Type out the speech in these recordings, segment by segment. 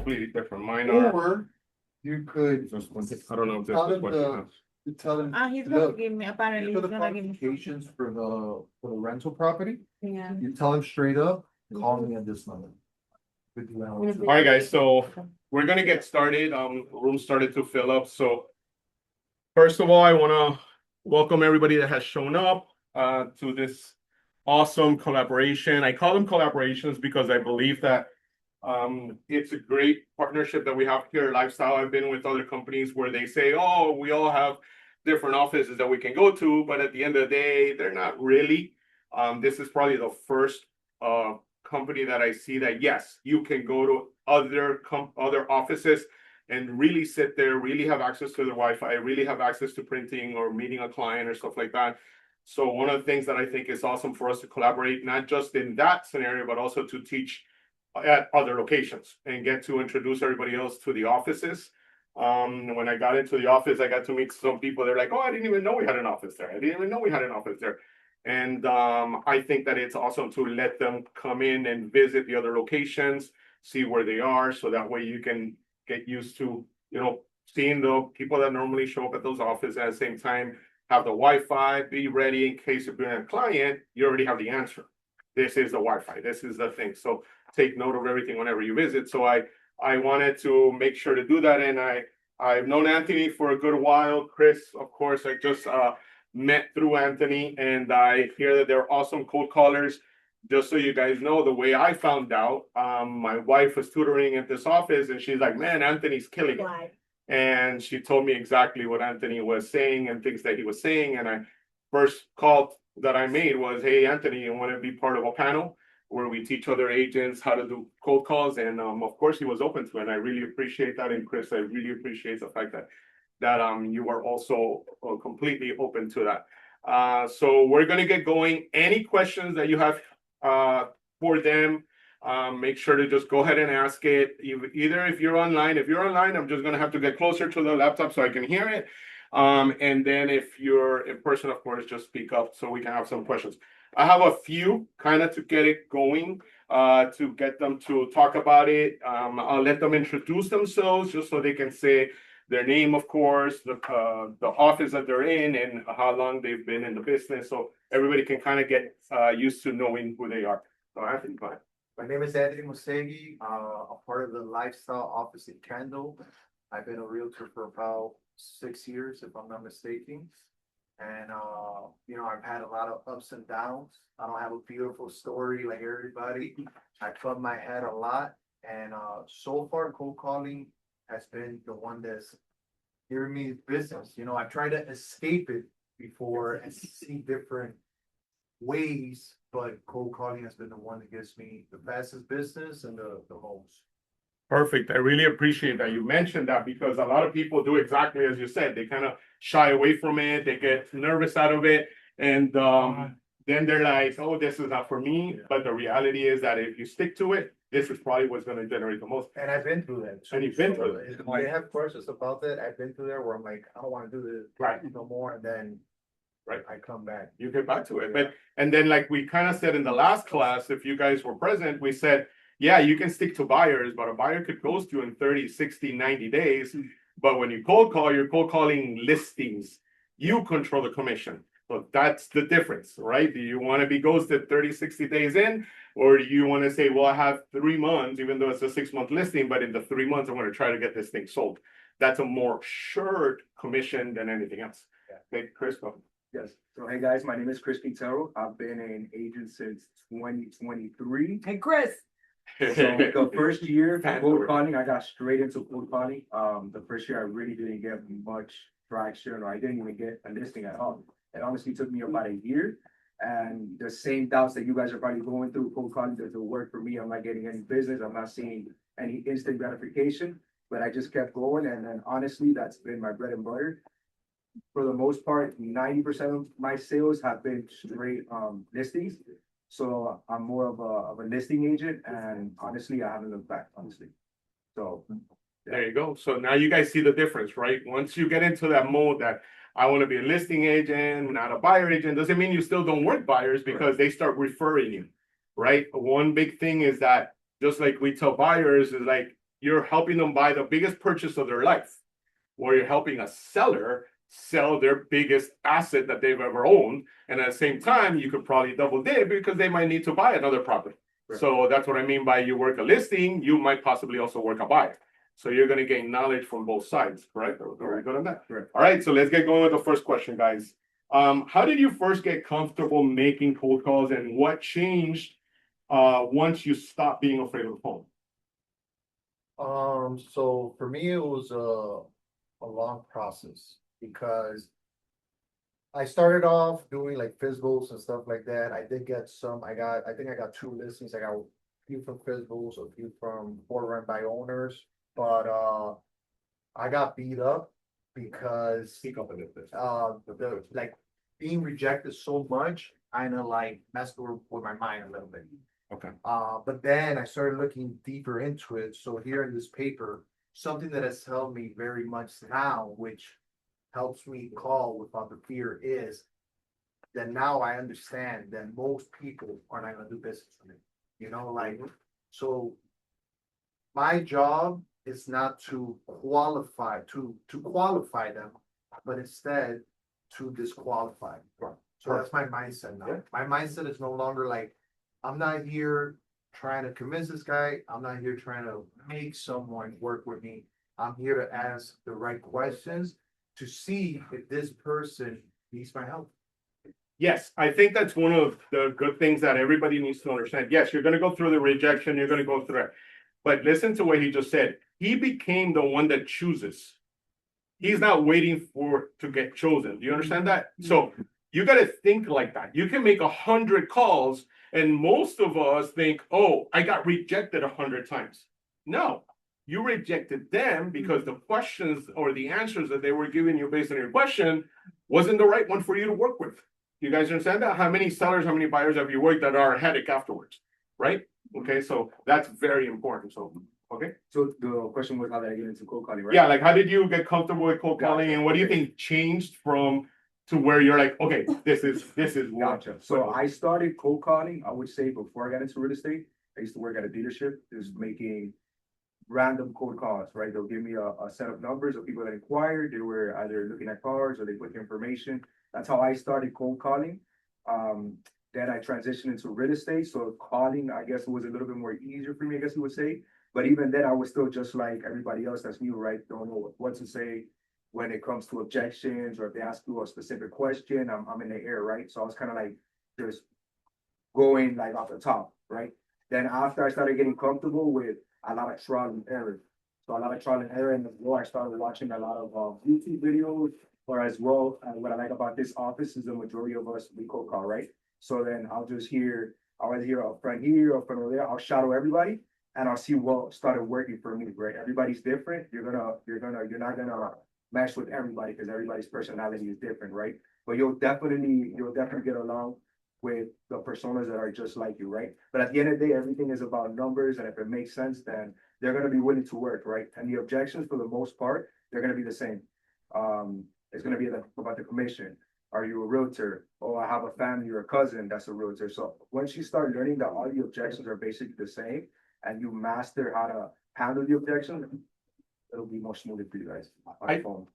completely different. Mine are. Or you could I don't know if this tell is them what you the, have. you tell them, He's gonna look, give me, apparently for he's the gonna give me. qualifications for the rental property, Yeah. you tell them straight up, call me at this number. Good to know. All right, guys, so we're gonna get started. Room started to fill up. So first of all, I wanna welcome everybody that has shown up to this awesome collaboration. I call them collaborations because I believe that it's a great partnership that we have here at Lifestyle. I've been with other companies where they say, oh, we all have different offices that we can go to, but at the end of the day, they're not really. This is probably the first company that I see that, yes, you can go to other offices and really sit there, really have access to the Wi-Fi, really have access to printing or meeting a client or stuff like that. So one of the things that I think is awesome for us to collaborate, not just in that scenario, but also to teach at other locations and get to introduce everybody else to the offices. When I got into the office, I got to meet some people. They're like, oh, I didn't even know we had an office there. I didn't even know we had an office there. And I think that it's awesome to let them come in and visit the other locations, see where they are. So that way you can get used to, seeing the people that normally show up at those offices at the same time, have the Wi-Fi, be ready in case if you're a client, you already have the answer. This is the Wi-Fi. This is the thing. So take note of everything whenever you visit. So I wanted to make sure to do that. And I've known Anthony for a good while. Krist, of course, I just met through Anthony, and I hear that they're awesome cold callers. Just so you guys know, the way I found out, my wife was tutoring at this office, and she's like, man, Anthony's killing it. And she told me exactly what Anthony was saying and things that he was saying. And I first call that I made was, hey, Anthony, you want to be part of a panel where we teach other agents how to do cold calls? And of course, he was open to it. And I really appreciate that. And Krist, I really appreciate the fact that you are also completely open to that. So we're going to get going. Any questions that you have for them, make sure to just go ahead and ask it. Either if you're online, I'm just going to have to get closer to the laptop so I can hear it. And then if you're in person, of course, just speak up so we can have some questions. I have a few kind of to get it going, to get them to talk about it. I'll let them introduce themselves just so they can say their name, of course, the office that they're in, and how long they've been in the business. So everybody can kind of get used to knowing who they are. So Anthony, go ahead. My name is Anthony Mocegui, a part of the Lifestyle office in Kendall. I've been a realtor for about 6 years, if I'm not mistaken. And, I've had a lot of ups and downs. I don't have a beautiful story like everybody. I bump my head a lot. And so far, cold calling has been the one that's giving me business. I tried to escape it before and see different ways, but cold calling has been the one that gives me the fastest business and the most. Perfect. I really appreciate that you mentioned that, because a lot of people do exactly as you said. They kind of shy away from it. They get nervous out of it. And then they're like, oh, this is not for me. Yeah. But the reality is that if you stick to it, this is probably what's going to generate the most. And I've been through that. And you've been through it. They have questions about that. I've been through there where I'm like, I don't want to do this right no more. And then I come back. You get back to it. And then like we kind of said in the last class, if you guys were present, we said, yeah, you can stick to buyers, but a buyer could ghost you in 30, 60, 90 days. But when you cold call, you're cold calling listings. You control the commission. So that's the difference, right? Do you want to be ghosted 30, 60 days in? Or do you want to say, well, I have 3 months, even though it's a 6-month listing, but in the 3 months, I'm going to try to get this thing sold. That's a more assured commission than anything else. Yeah. Okay, Krist, go. Yes. So, hey guys, my name is Krist Quintero. I've been an agent since 2023. Hey, Chris. So the first year cold calling, I got straight into cold calling. The first year I really didn't get much traction, or I didn't even get a listing at all. It honestly took me about a year. And the same doubts that you guys are probably going through, cold calling doesn't work for me. I'm not getting any business. I'm not seeing any instant gratification. But I just kept going, and then honestly, that's been my bread and butter. For the most part, 90% of my sales have been straight listings. So I'm more of a listing agent, and honestly, I haven't looked back, honestly. So there you go. So now you guys see the difference, right? Once you get into that mode that I want to be a listing agent, not a buyer agent, doesn't mean you still don't work buyers, because they start referring you, right? One big thing is that, just like we tell buyers, is like, you're helping them buy the biggest purchase of their life, or you're helping a seller sell their biggest asset that they've ever owned. And at the same time, you could probably double dip because they might need to buy another property. Right. So that's what I mean by you work a listing, you might possibly also work a buyer. So you're going to gain knowledge from both sides, correct? Are we good on that? Right. All right, so let's get going with the first question, guys. How did you first get comfortable making cold calls, and what changed once you stopped being afraid of the phone? So for me, it was a long process because I started off doing like physicals and stuff like that. I did get some, I think I got 2 listings. I got a few from physicals, a few from for rent by owners, but I got beat up because Speak up a little bit. the like being rejected so much, kind of like messed with my mind a little bit. Okay. But then I started looking deeper into it. So here in this paper, something that has helped me very much now, which helps me call without the fear, is that now I understand that most people are not gonna do business with me. You know, like, so my job is not to qualify them, but instead to disqualify. So that's my mindset now. Yeah. My mindset is no longer like, I'm not here trying to convince this guy. I'm not here trying to make someone work with me. I'm here to ask the right questions to see if this person needs my help. Yes, I think that's one of the good things that everybody needs to understand. Yes, you're going to go through the rejection, you're going to go through it. But listen to what he just said. He became the one that chooses. He's not waiting to get chosen. Do you understand that? So you got to think like that. You can make 100 calls, and most of us think, oh, I got rejected 100 times. No, you rejected them because the questions or the answers that they were giving you based on your question wasn't the right one for you to work with. You guys understand that? How many sellers, how many buyers have you worked that are a headache afterwards? Right? Okay, so that's very important. So, okay. So the question was how did I get into cold calling, right? Yeah, like how did you get comfortable with cold calling, Gotcha. and what do you think changed from to where you're like, okay, this is Gotcha. So I started cold calling, I would say, before I got into real estate. I used to work at a dealership, just making random cold calls, right? They'll give me a set of numbers of people that inquired. They were either looking at cars or they put the information. That's how I started cold calling. Then I transitioned into real estate. So calling, I guess, was a little bit more easier for me, I guess you would say. But even then, I was still just like everybody else that's new, right? Don't know what to say when it comes to objections, or if they ask you a specific question, I'm in the air, right? So I was kind of like just going like off the top, right? Then after I started getting comfortable with a lot of trial and error. So a lot of trial and error, and as well, I started watching a lot of YouTube videos, or as well, what I like about this office is the majority of us, we cold call, right? So then I'll either hear a friend here or a friend over there, I'll shadow everybody, and I'll see what started working for me, right? Everybody's different. You're not gonna mesh with everybody because everybody's personality is different, right? But you'll definitely get along with the personas that are just like you, right? But at the end of the day, everything is about numbers, and if it makes sense, then they're gonna be willing to work, right? And the objections, for the most part, they're gonna be the same. It's gonna be about the commission. Are you a realtor? Oh, I have a family or a cousin that's a realtor. So once you start learning that all the objections are basically the same, and you master how to handle the objections, it'll be more smooth for you guys.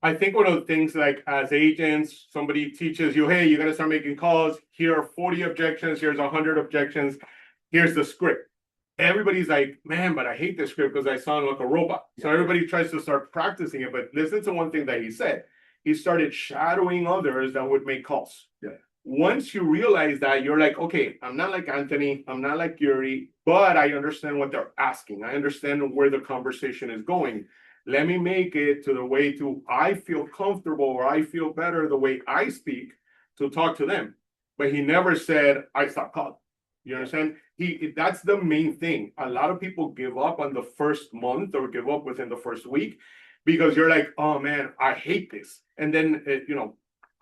I think one of the things, like as agents, somebody teaches you, hey, you got to start making calls. Here are 40 objections. Here's 100 objections. Here's the script. Everybody's like, man, but I hate this script because I sound like a robot. So everybody tries to start practicing it. But listen to one thing that he said. He started shadowing others that would make calls. Yeah. Once you realize that, you're like, okay, I'm not like Anthony, I'm not like Yuri, but I understand what they're asking. I understand where the conversation is going. Let me make it to the way to I feel comfortable, or I feel better the way I speak to talk to them. But he never said, I stop calling. You understand? That's the main thing. A lot of people give up on the first month or give up within the first week because you're like, oh man, I hate this. And then,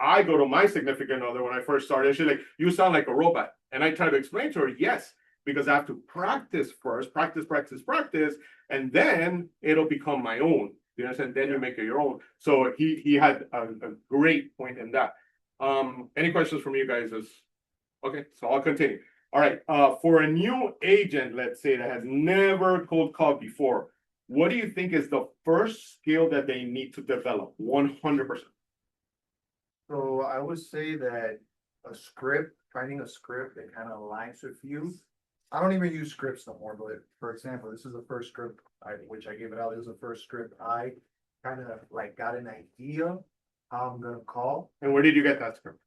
I go to my significant other when I first started. She's like, you sound like a robot. And I try to explain to her, yes, because I have to practice first, practice, and then it'll become my own. You understand? Then you make it your own. So he had a great point in that. Any questions from you guys? Okay, so I'll continue. All right. For a new agent, let's say, that has never cold called before, what do you think is the first skill that they need to develop? 100%. So I would say that finding a script that kind of aligns with you. I don't even use scripts no more, but for example, this is the first script which I gave it out. This is the first script I kind of like got an idea how I'm gonna call. And where did you get that script?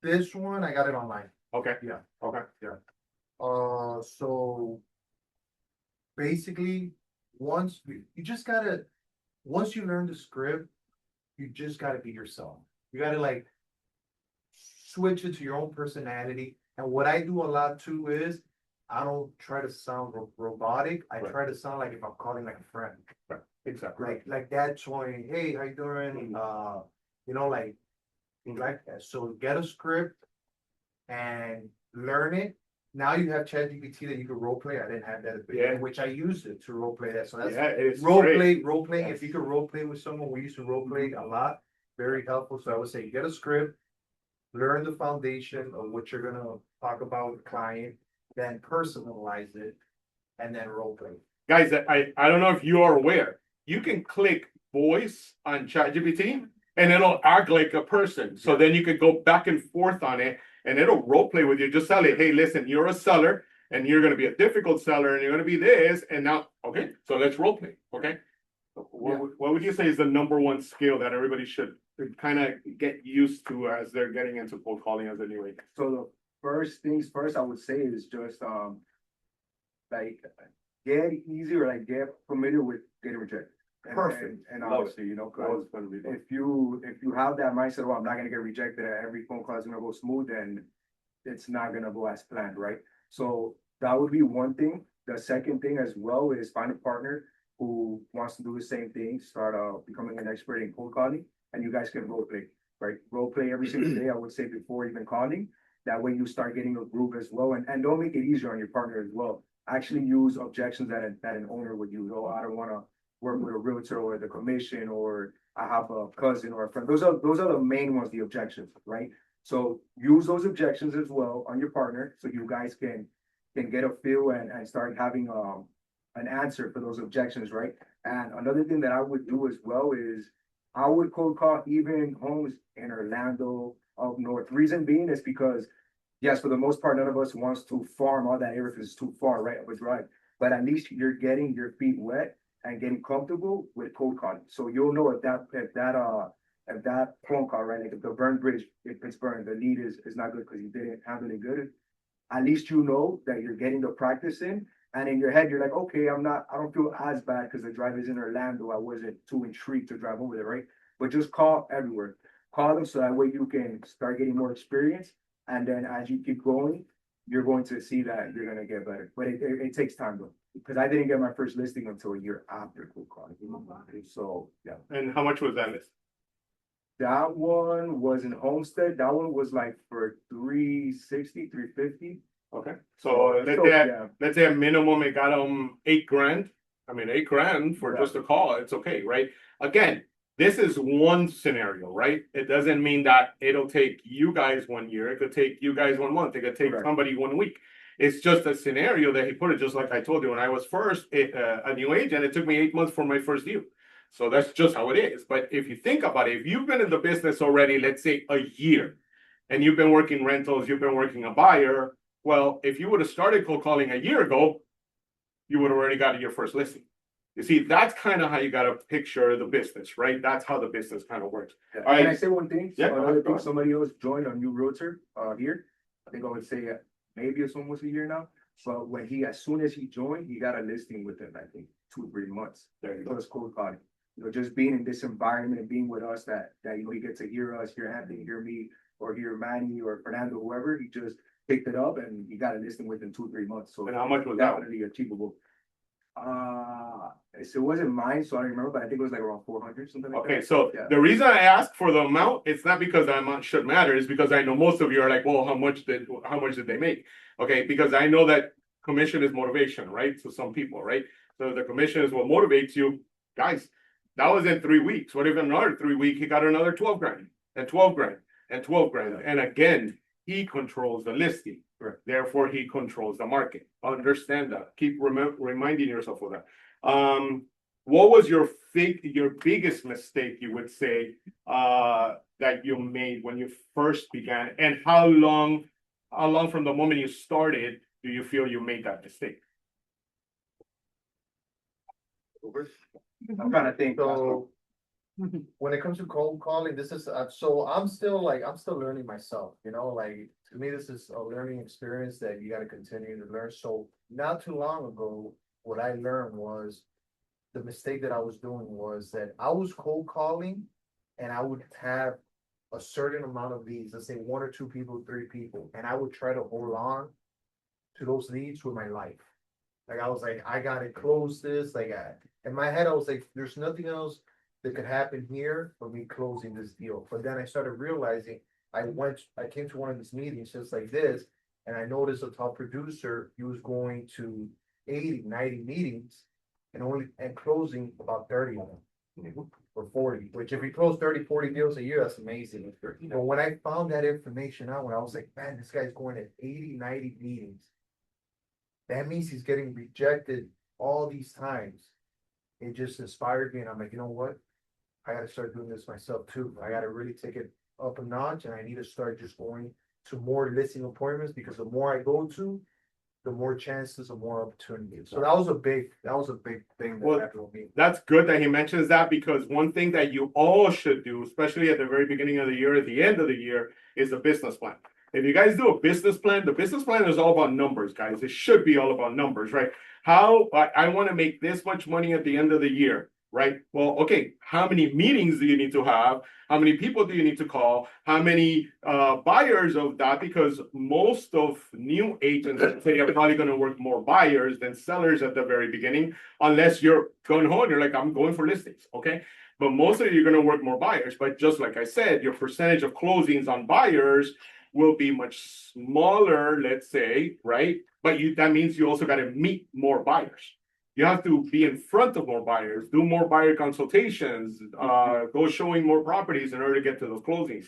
This one, I got it online. Okay. Yeah. Okay. So basically, once you learn the script, you just gotta be yourself. You gotta like switch it to your own personality. And what I do a lot too is I don't try to sound robotic. I Right. try to sound like if I'm calling like a friend. Right. Exactly. Like that showing, hey, how you doing? Like that. So get a script and learn it. Now you have ChatGPT that you can role play. I didn't have that at the beginning, Yeah. which I used it to role play that. So that's Yeah, it's role great. play. Yes. If you could role play with someone, we used to role play a lot. Very helpful. So I would say get a script, learn the foundation of what you're gonna talk about with the client, then personalize it, and then role play. Guys, I don't know if you are aware, you can click voice on ChatGPT and it'll act like a person. So then you could go back and forth on it and it'll role play with you. Just tell it, hey, listen, you're a seller and you're going to be a difficult seller and you're going to be this. And now, okay, so let's role play. Okay. What would you say is the number one skill that everybody should kind of get used to as they're getting into cold calling as a new agent? So the first things first, I would say is just like get easy or like get familiar with getting rejected. Perfect. And Love obviously, you know, 'cause Always gonna be fun. if you have that mindset, well, I'm not gonna get rejected, every phone call is gonna go smooth, then it's not gonna go as planned, right? So that would be one thing. The second thing as well is find a partner who wants to do the same thing, start becoming an expert in cold calling, and you guys can role play, right? Role play every single day, I would say, before even calling. That way you start getting a groove as well, and don't make it easier on your partner as well. Actually use objections that an owner would use. Oh, I don't wanna work with a realtor or the commission, or I have a cousin or a friend. Those are the main ones, the objections, right? So use those objections as well on your partner, so you guys can get a feel and start having an answer for those objections, right? And another thing that I would do as well is I would cold call even homes in Orlando up north. Reason being is because yes, for the most part, none of us wants to farm all that area because it's too far, right, of a drive. But at least you're getting your feet wet and getting comfortable with cold calling. So you'll know if that phone call, right, like if the burn bridge, if it's burned, the lead is not good because you didn't handle it good. At least you know that you're getting the practice in. And in your head, you're like, okay, I don't feel as bad because the drive is in Orlando. I wasn't too intrigued to drive over there, right? But just call everywhere. Call them so that way you can start getting more experience. And then as you keep going, you're going to see that you're going to get better. But it takes time though, because I didn't get my first listing until a year after cold calling. So yeah. And how much was that list? That one was in Homestead. That one was like for 360, 350. Okay. So let's say a minimum it got $8,000. I mean, $8,000 for just a call, it's okay, right? Again, this is one scenario, right? It doesn't mean that it'll take you guys 1 year. It could take you guys 1 month. It could take somebody 1 week. It's just a scenario that he put it, just like I told you when I was first a new agent. It took me 8 months for my first deal. So that's just how it is. But if you think about it, if you've been in the business already, let's say a year, and you've been working rentals, you've been working a buyer, well, if you would have started cold calling a year ago, you would have already got your first listing. You see, that's kind of how you got to picture the business, right? That's how the business kind of works. Yeah. All right. Can I say one thing? Yeah. Another thing, somebody else joined a new realtor here. I think I would say maybe it's almost a year now. But when as soon as he joined, he got a listing within, I think, 2-3 months. There you go. It was cold calling. You know, just being in this environment and being with us that you know, he gets to hear us, hear Anthony, hear me, or hear Manny or Fernando, whoever. He just picked it up and he got a listing within 2-3 months. So And how much was that? Definitely achievable. So it wasn't mine, so I don't remember, but I think it was like around 400, something like that. Okay, so Yeah. the reason I ask for the amount, it's not because that amount should matter, it's because I know most of you are like, well, how much did they make? Okay, because I know that commission is motivation, right? To some people, right? So the commission is what motivates you. Guys, that was in 3 weeks. What if in another 3 weeks he got another 12 grand and 12 grand and 12 grand? And again, he controls the listing. Right. Therefore, he controls the market. Understand that. Keep reminding yourself of that. What was your biggest mistake, you would say, that you made when you first began, and how long from the moment you started do you feel you made that mistake? I'm trying to think. So when it comes to cold calling, this is, so I'm still learning myself, you know, like, to me, this is a learning experience that you gotta continue to learn. So not too long ago, what I learned was, the mistake that I was doing was that I was cold calling and I would have a certain amount of leads, let's say 1 or 2 people, 3 people, and I would try to hold on to those leads with my life. Like, I was like, I gotta close this, like, in my head, I was like, there's nothing else that could happen here for me closing this deal. But then I started realizing, I came to one of these meetings just like this, and I noticed a top producer, he was going to 80, 90 meetings and closing about 30 of them. Or 40, which if we close 30, 40 deals a year, that's amazing. But when I found that information out, when I was like, man, this guy's going to 80, 90 meetings, that means he's getting rejected all these times. It just inspired me, and I'm like, you know what? I gotta start doing this myself too. I gotta really take it up a notch, and I need to start just going to more listing appointments, because the more I go to, the more chances, the more opportunities. So that was a big thing that happened with me. That's good that he mentions that, because one thing that you all should do, especially at the very beginning of the year, at the end of the year, is a business plan. If you guys do a business plan, the business plan is all about numbers, guys. It should be all about numbers, right? How I want to make this much money at the end of the year, right? Well, okay, how many meetings do you need to have? How many people do you need to call? How many buyers of that? Because most of new agents say are probably going to work more buyers than sellers at the very beginning, unless you're going home, you're like, I'm going for listings, okay? But most of you are going to work more buyers. But just like I said, your percentage of closings on buyers will be much smaller, let's say, right? But that means you also got to meet more buyers. You have to be in front of more buyers, do more buyer consultations, go showing more properties in order to get to those closings.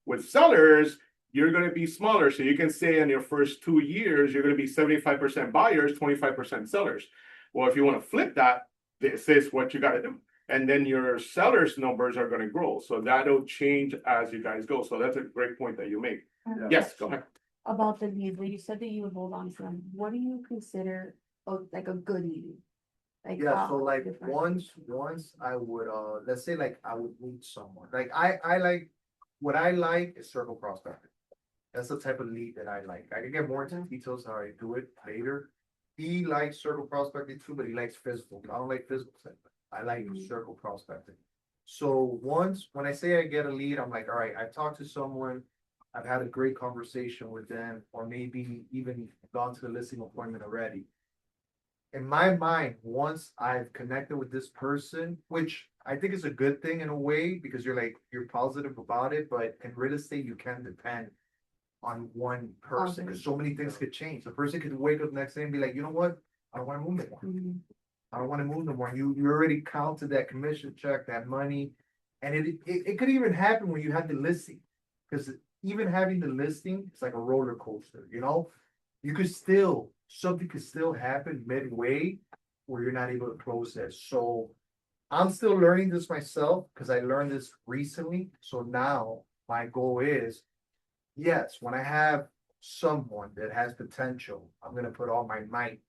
With sellers, you're going to be smaller. So you can say in your first 2 years, you're going to be 75% buyers, 25% sellers. Well, if you want to flip that, this is what you got to do. And then your sellers numbers are going to grow. So that'll change as you guys go. So that's a great point that you make. Yes, go ahead. About the leads, where you said that you would hold on to them, what do you consider like a good lead? Like, Yeah, so like once I would, let's say like I would meet someone, like I like, what I like is circle prospecting. That's the type of lead that I like. I can get more into details how I do it later. He likes circle prospecting too, but he likes physical. I don't like physical segment. I like circle prospecting. So once, when I say I get a lead, I'm like, all right, I talked to someone, I've had a great conversation with them, or maybe even gone to the listing appointment already. In my mind, once I've connected with this person, which I think is a good thing in a way, because you're positive about it, but in real estate, you can't depend on one person, because so many things could change. The person could wake up next day and be like, you know what? I don't want to move no more. I don't want to move no more. You already counted that commission check, that money. And it could even happen when you have the listing, because even having the listing, it's like a roller coaster, you know? Something could still happen midway where you're not able to close it. So I'm still learning this myself, because I learned this recently. So now my goal is, yes, when I have someone that has potential, I'm gonna put all my might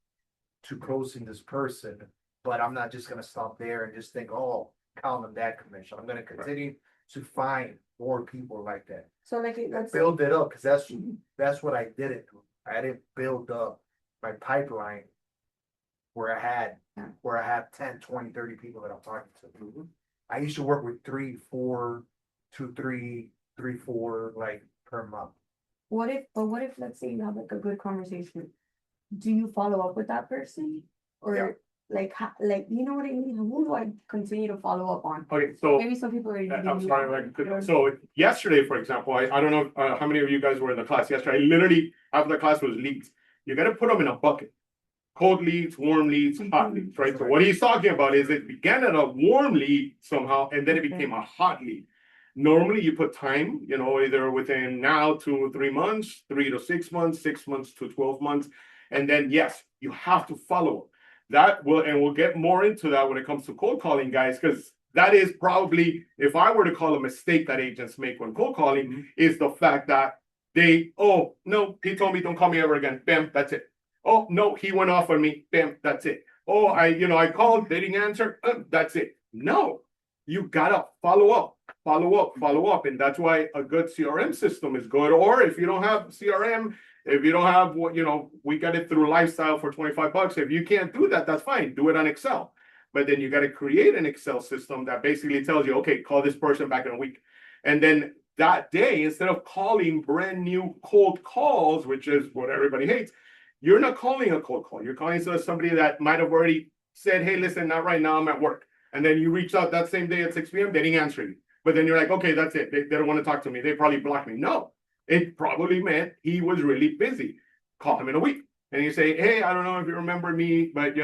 to closing this person, but I'm not just gonna stop there and just think, oh, count on that commission. I'm gonna continue to find more people like that. So like let's Build it up, because that's what I didn't do. I didn't build up my pipeline where I have 10, 20, 30 people that I'm talking to. I used to work with 3, 4, 2, 3, 3, 4, like per month. what if let's say you have like a good conversation, do you follow up with that person, or Yeah. like you know what I mean? Who do I continue to follow up on? Okay, so Maybe some people are. I'm sorry, so yesterday, for example, I don't know how many of you guys were in the class yesterday. I literally, half the class was leads. You got to put them in a bucket. Cold leads, warm leads, hot leads, right? So what he's talking about is it began at a warm lead somehow, and then it became a hot lead. Normally you put time, either within now 2 or 3 months, 3 to 6 months, 6 months to 12 months. And then, yes, you have to follow up. that will, and we'll get more into that when it comes to cold calling, guys, because that is probably, if I were to call a mistake that agents make when cold calling, is the fact that oh, no, he told me don't call me ever again. Bam, that's it. Oh, no, he went off on me. Bam, that's it. Oh, I called, they didn't answer. That's it. No, you gotta follow up. And that's why a good CRM system is good. Or if you don't have CRM, if you don't have what, we got it through Lifestyle for $25. If you can't do that, that's fine. Do it on Excel. But then you got to create an Excel system that basically tells you, okay, call this person back in a week. And then that day, instead of calling brand new cold calls, which is what everybody hates, you're not calling a cold call. You're calling somebody that might have already said, hey, listen, not right now, I'm at work. And then you reach out that same day at 6 p.m., they didn't answer you. But then you're like, okay, that's it. They don't want to talk to me. They probably blocked me. No, it probably meant he was really busy. Call him in a week. And you say, hey, I don't know if you remember me, but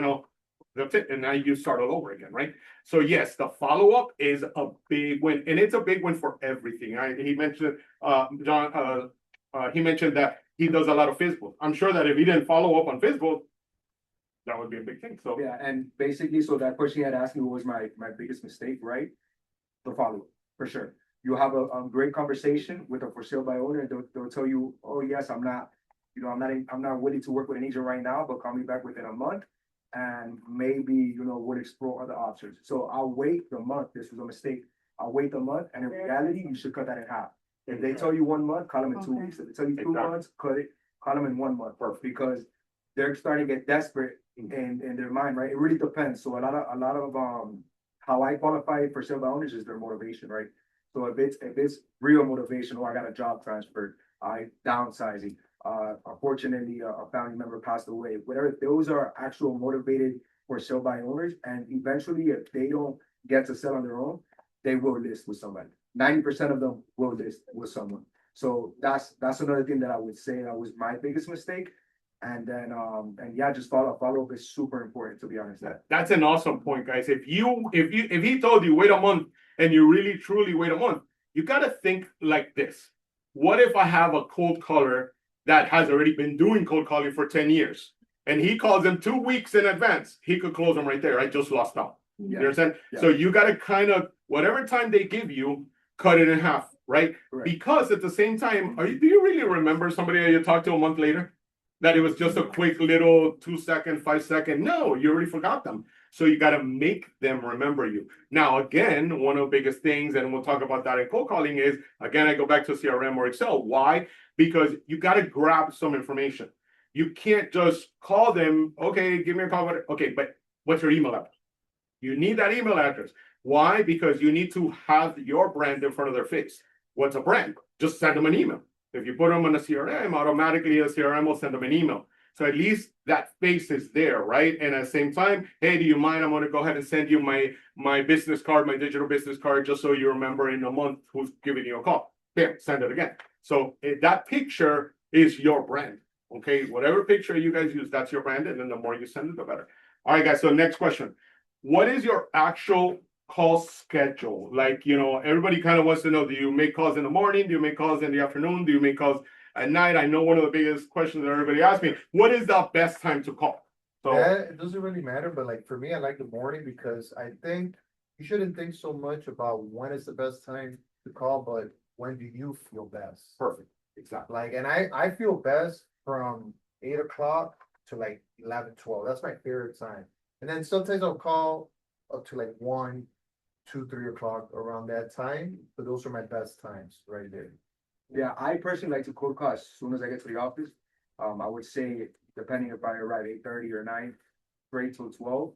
that's it. And now you start all over again, right? So yes, the follow-up is a big win. And it's a big win for everything. He mentioned, John, he mentioned that he does a lot of physical. I'm sure that if he didn't follow up on physical, that would be a big thing. So yeah, and basically, so that question you had asked me what was my biggest mistake, right? The follow-up, for sure. You have a great conversation with a for sale by owner, and they'll tell you, oh yes, I'm not willing to work with an agent right now, but call me back within a month. And maybe, we'll explore other options. So I'll wait the month. This was a mistake. I'll wait the month. And in reality, you should cut that in half. If they tell you 1 month, call them in 2 weeks. If they tell you 2 months, call them in 1 month. Perfect. Because they're starting to get desperate in their mind, right? It really depends. So a lot of how I qualify for sale by owners is their motivation, right? So if it's real motivation, or I got a job transferred, I downsizing, unfortunately, a family member passed away, whatever, those are actual motivated for sale by owners. And eventually, if they don't get to sell on their own, they will list with somebody. 90% of them will list with someone. So that's another thing that I would say that was my biggest mistake. And then, just follow up is super important, to be honest. That's an awesome point, guys. If he told you wait a month and you really truly wait a month, you got to think like this. What if I have a cold caller that has already been doing cold calling for 10 years and he calls them 2 weeks in advance? He could close them right there. I just lost out. You understand? Yeah. So you got to kind of, whatever time they give you, cut it in half, right? Because at the same time, do you really remember somebody that you talked to a month later? That it was just a quick little 2 second, 5 second. No, you already forgot them. So you got to make them remember you. Now, again, one of the biggest things, and we'll talk about that in cold calling, is, again, I go back to CRM or Excel. Why? Because you got to grab some information. You can't just call them, okay, give me a call. Okay, but what's your email address? You need that email address. Why? Because you need to have your brand in front of their face. What's a brand? Just send them an email. If you put them on a CRM, automatically a CRM will send them an email. So at least that face is there, right? And at the same time, hey, do you mind? I'm going to go ahead and send you my business card, my digital business card, just so you remember in a month who's giving you a call. There, send it again. So that picture is your brand, okay? Whatever picture you guys use, that's your brand. And then the more you send it, the better. All right, guys. So next question. What is your actual call schedule? Like, everybody kind of wants to know, do you make calls in the morning? Do you make calls in the afternoon? Do you make calls at night? I know one of the biggest questions that everybody asks me, what is the best time to call? So it doesn't really matter, but like for me, I like the morning because I think you shouldn't think so much about when is the best time to call, but when do you feel best? Perfect. Exactly. Like, and I feel best from 8 o'clock to like 11, 12. That's my favorite time. And then sometimes I'll call up to like 1, 2, 3 o'clock around that time, but those are my best times right there. Yeah, I personally like to cold call as soon as I get to the office. I would say, depending if I arrive 8:30 or 9, straight till 12.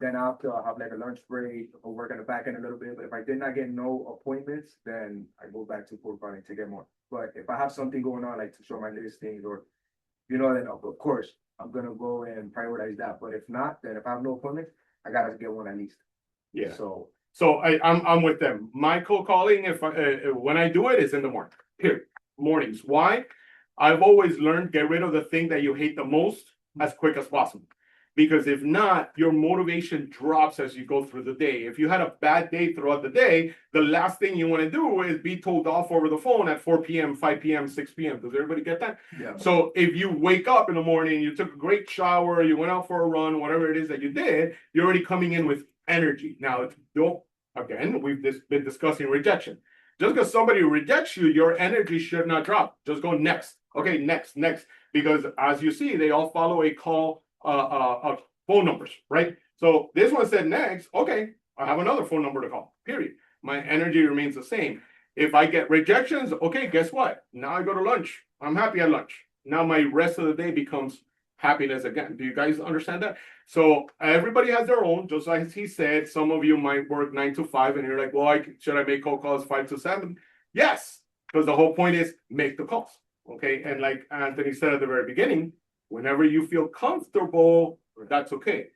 Then after I'll have like a lunch break or work on the back end a little bit. But if I did not get no appointments, then I go back to cold calling to get more. But if I have something going on, like to show my listings or, then of course I'm gonna go and prioritize that. But if not, then if I have no appointments, I gotta get one at least. Yeah. So I'm with them. My cold calling, when I do it, is in the morning. Period. Mornings. Why? I've always learned, get rid of the thing that you hate the most as quick as possible. Because if not, your motivation drops as you go through the day. If you had a bad day throughout the day, the last thing you want to do is be told off over the phone at 4 p.m., 5 p.m., 6 p.m. Does everybody get that? Yeah. So if you wake up in the morning, you took a great shower, you went out for a run, whatever it is that you did, you're already coming in with energy. Now, again, we've been discussing rejection. Just because somebody rejects you, your energy should not drop. Just go next. Okay, next. Because as you see, they all follow a call, phone numbers, right? So this one said next. Okay, I have another phone number to call, period. My energy remains the same. If I get rejections, okay, guess what? Now I go to lunch. I'm happy at lunch. Now my rest of the day becomes happiness again. Do you guys understand that? So everybody has their own, just like he said. Some of you might work 9 to 5 and you're like, well, should I make cold calls 5 to 7? Yes, because the whole point is make the calls. Okay, and like Anthony said at the very beginning, whenever you feel comfortable, that's okay.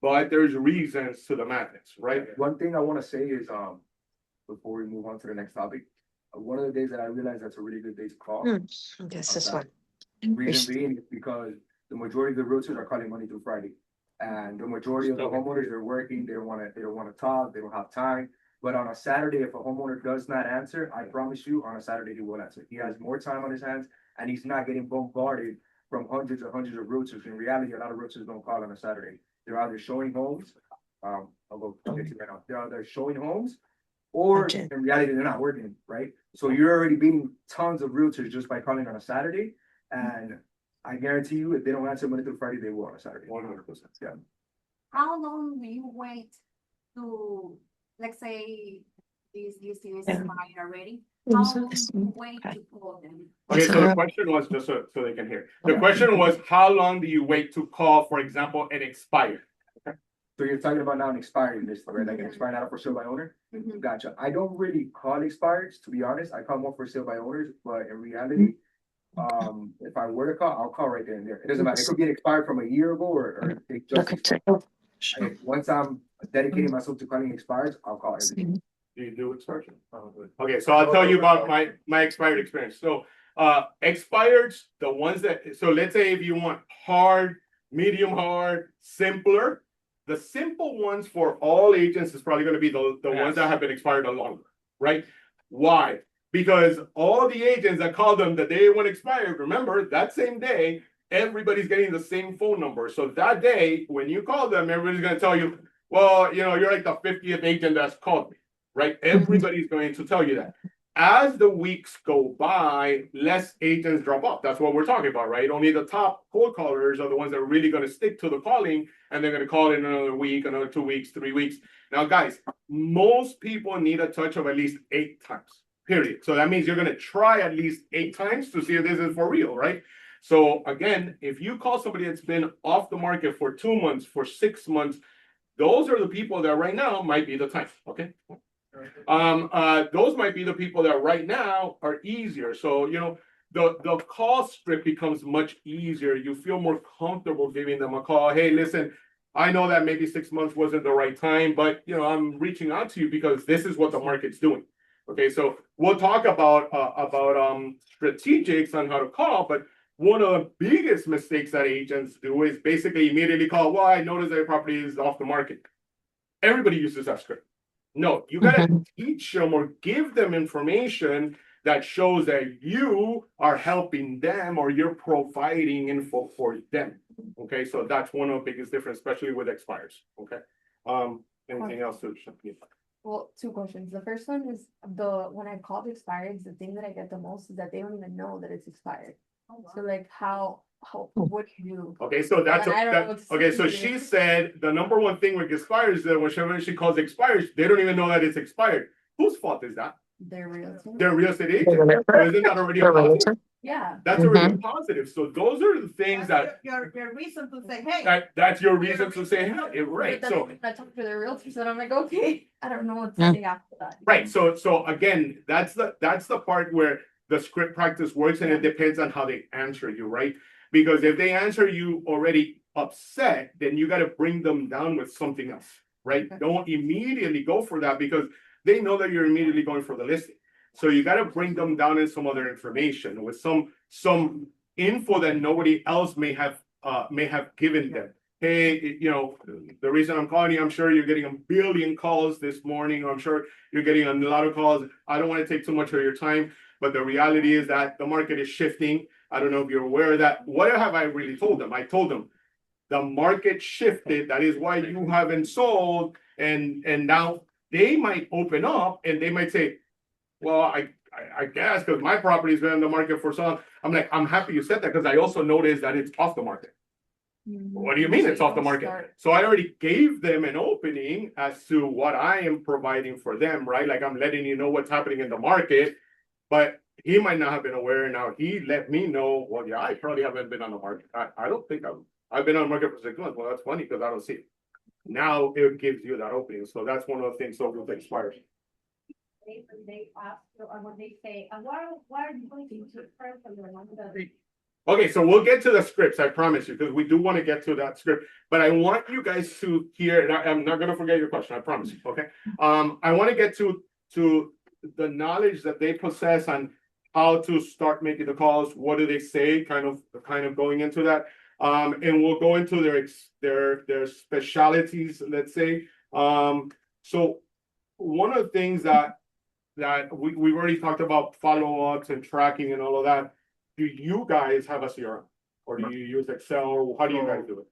But there's reasons to the madness, right? One thing I want to say is, before we move on to the next topic, one of the days that I realized that's a really good day to call. This is one. Reason being is because the majority of the realtors are calling Monday through Friday. And the majority of the homeowners, they're working, they don't want to talk, they don't have time. But on a Saturday, if a homeowner does not answer, I promise you, on a Saturday, he will answer. He has more time on his hands and he's not getting bombarded from hundreds of realtors. In reality, a lot of realtors don't call on a Saturday. They're either showing homes, I'll get to that now. They're either showing homes or in reality, they're not working, right? So you're already beating tons of realtors just by calling on a Saturday. And I guarantee you, if they don't answer Monday through Friday, they will on a Saturday. 100%. Yeah. How long do you wait to, let's say, this listing is expired already? How long do you wait to call them? Okay, so the question was, just so they can hear. The question was, how long do you wait to call, for example, an expired? So you're talking about now an expiring list, right? Like an expired not for sale by owner? Mhm. Gotcha. I don't really call expireds, to be honest. I call more for sale by owners, but in reality, if I were to call, I'll call right there and there. It doesn't matter. It could be expired from a year ago or it just expired. Once I'm dedicating myself to calling expireds, I'll call everything. Do you do expiration? Okay, so I'll tell you about my expired experience. So expireds, the ones that, so let's say if you want hard, medium hard, simpler, the simple ones for all agents is probably going to be the ones that have been expired a longer, right? Why? Because all the agents that call them the day when expired, remember that same day, everybody's getting the same phone number. So that day, when you call them, everybody's going to tell you, well, you know, you're like the 50th agent that's called me, right? Everybody's going to tell you that. As the weeks go by, less agents drop off. That's what we're talking about, right? Only the top cold callers are the ones that are really going to stick to the calling, and they're going to call in another week, another 2 weeks, 3 weeks. Now, guys, most people need a touch of at least 8 times, period. So that means you're going to try at least 8 times to see if this is for real, right? So again, if you call somebody that's been off the market for 2 months, for 6 months, those are the people that right now might be the time, okay? Those might be the people that right now are easier. So, you know, the call script becomes much easier. You feel more comfortable giving them a call. Hey, listen, I know that maybe 6 months wasn't the right time, but you know, I'm reaching out to you because this is what the market's doing. Okay, so we'll talk about strategics on how to call, but one of the biggest mistakes that agents do is basically immediately call, well, I noticed that your property is off the market. Everybody uses that script. No, you gotta teach them or give them information that shows that you are helping them or you're providing info for them. Okay, so that's one of the biggest difference, especially with expires. Okay. Anything else to? Well, 2 questions. The first one is when I call the expireds, the thing that I get the most is that they don't even know that it's expired. So like what do you do? Okay, so that's okay. So she said the number one thing with expires is that whenever she calls expires, they don't even know that it's expired. Whose fault is that? Their real estate. Their real estate agent. So isn't that already a positive? Yeah. That's already a positive. So those are the things that Your reason to say, hey. that's your reason to say, hey, right. So I talk to their realtors and I'm like, okay, I don't know what's coming after that. right. So again, that's the part where the script practice works, and it depends on how they answer you, right? Because if they answer you already upset, then you got to bring them down with something else, right? Okay. Don't immediately go for that because they know that you're immediately going for the listing. So you got to bring them down in some other information with some info that nobody else may have given them. hey, you know, the reason I'm calling you, I'm sure you're getting a billion calls this morning. I'm sure you're getting a lot of calls. I don't want to take too much of your time, but the reality is that the market is shifting. I don't know if you're aware of that. What have I really told them? I told them the market shifted. That is why you haven't sold. And now they might open up and they might say, well, I guess because my property's been on the market for so long. I'm like, I'm happy you said that because I also noticed that it's off the market. What do you mean it's off the market? So I already gave them an opening as to what I am providing for them, right? Like I'm letting you know what's happening in the market, but he might not have been aware. Now he let me know, well, yeah, I probably haven't been on the market. I don't think I've been on the market for 6 months. Well, that's funny because I don't see it. Now it gives you that opening. So that's one of the things so with expires. They ask, or when they say, why are you going to first from the Okay, so we'll get to the scripts, I promise you, because we do want to get to that script. But I want you guys to hear, and I'm not going to forget your question, I promise you, okay? I want to get to the knowledge that they possess on how to start making the calls. What do they say? Kind of going into that. And we'll go into their specialities, let's say. So one of the things that we've already talked about follow-ups and tracking and all of that. Do you guys have a CRM or do you use Excel? How do you guys do it?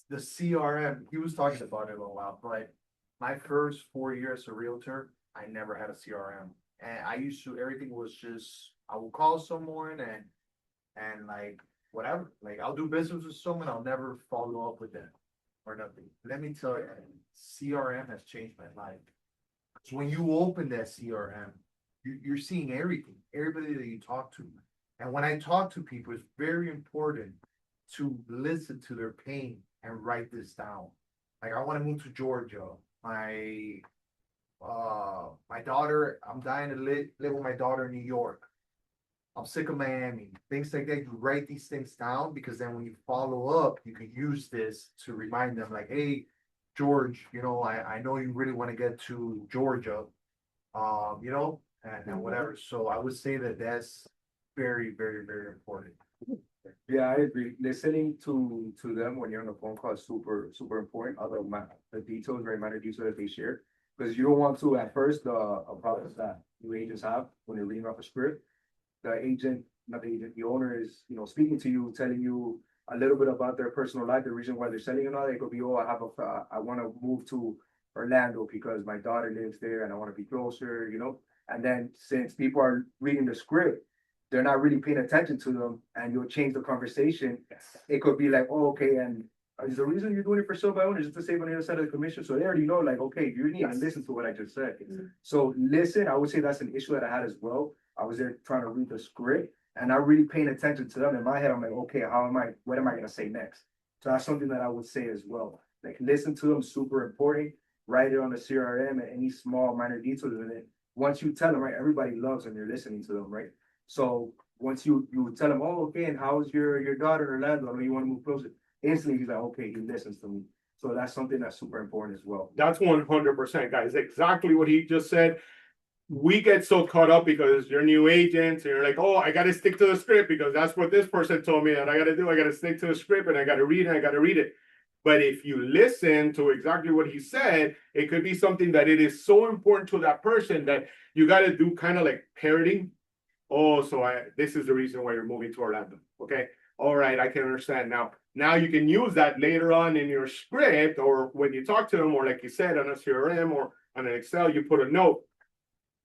The CRM, he was talking about it a while, but my first 4 years as a realtor, I never had a CRM. And I used to, everything was just, I will call someone and like, whatever, like I'll do business with someone, I'll never follow up with them or nothing. Let me tell you, CRM has changed my life. So when you open that CRM, you're seeing everybody that you talk to. And when I talk to people, it's very important to listen to their pain and write this down. Like I want to move to Georgia. My daughter, I'm dying to live with my daughter in New York. I'm sick of Miami. Things like that. You write these things down because then when you follow up, you can use this to remind them like, hey, George, you know, I know you really want to get to Georgia, you know, and whatever. So I would say that that's very, very, very important. Yeah, I agree. Listening to them when you're on the phone call is super, super important. Although the details, very minor details that they share. Because you don't want to, at first, a process that new agents have when they're reading off a script. The agent, not the agent, the owner is, you know, speaking to you, telling you a little bit about their personal life, the reason why they're selling and all that. It could be, oh, I want to move to Orlando because my daughter lives there and I want to be closer, you know. And then since people are reading the script, they're not really paying attention to them, and you'll change the conversation. It could be like, oh, okay, and is the reason you're doing it for sale by owner is to save on the other side of the commission? So they already know, like, okay, you need to listen to what I just said. So listen, I would say that's an issue that I had as well. I was there trying to read the script and not really paying attention to them. In my head, I'm like, okay, what am I gonna say next? So that's something that I would say as well. Like listen to them, super important. Write it on the CRM and any small minor details in it. Once you tell them, right, everybody loves when you're listening to them, right? So once you tell him, oh, okay, and how's your daughter in Orlando? I mean, you want to move closer. Instantly, he's like, okay, he listens to me. So that's something that's super important as well. That's 100%, guys. Exactly what he just said. We get so caught up because you're new agents and you're like, oh, I got to stick to the script because that's what this person told me that I got to do. I got to stick to the script and I got to read it. I got to read it. But if you listen to exactly what he said, it could be something that it is so important to that person that you got to do kind of like parroting. Oh, so this is the reason why you're moving to Orlando. Okay. All right. I can understand now. Now you can use that later on in your script or when you talk to them, or like you said, on a CRM or on an Excel, you put a note.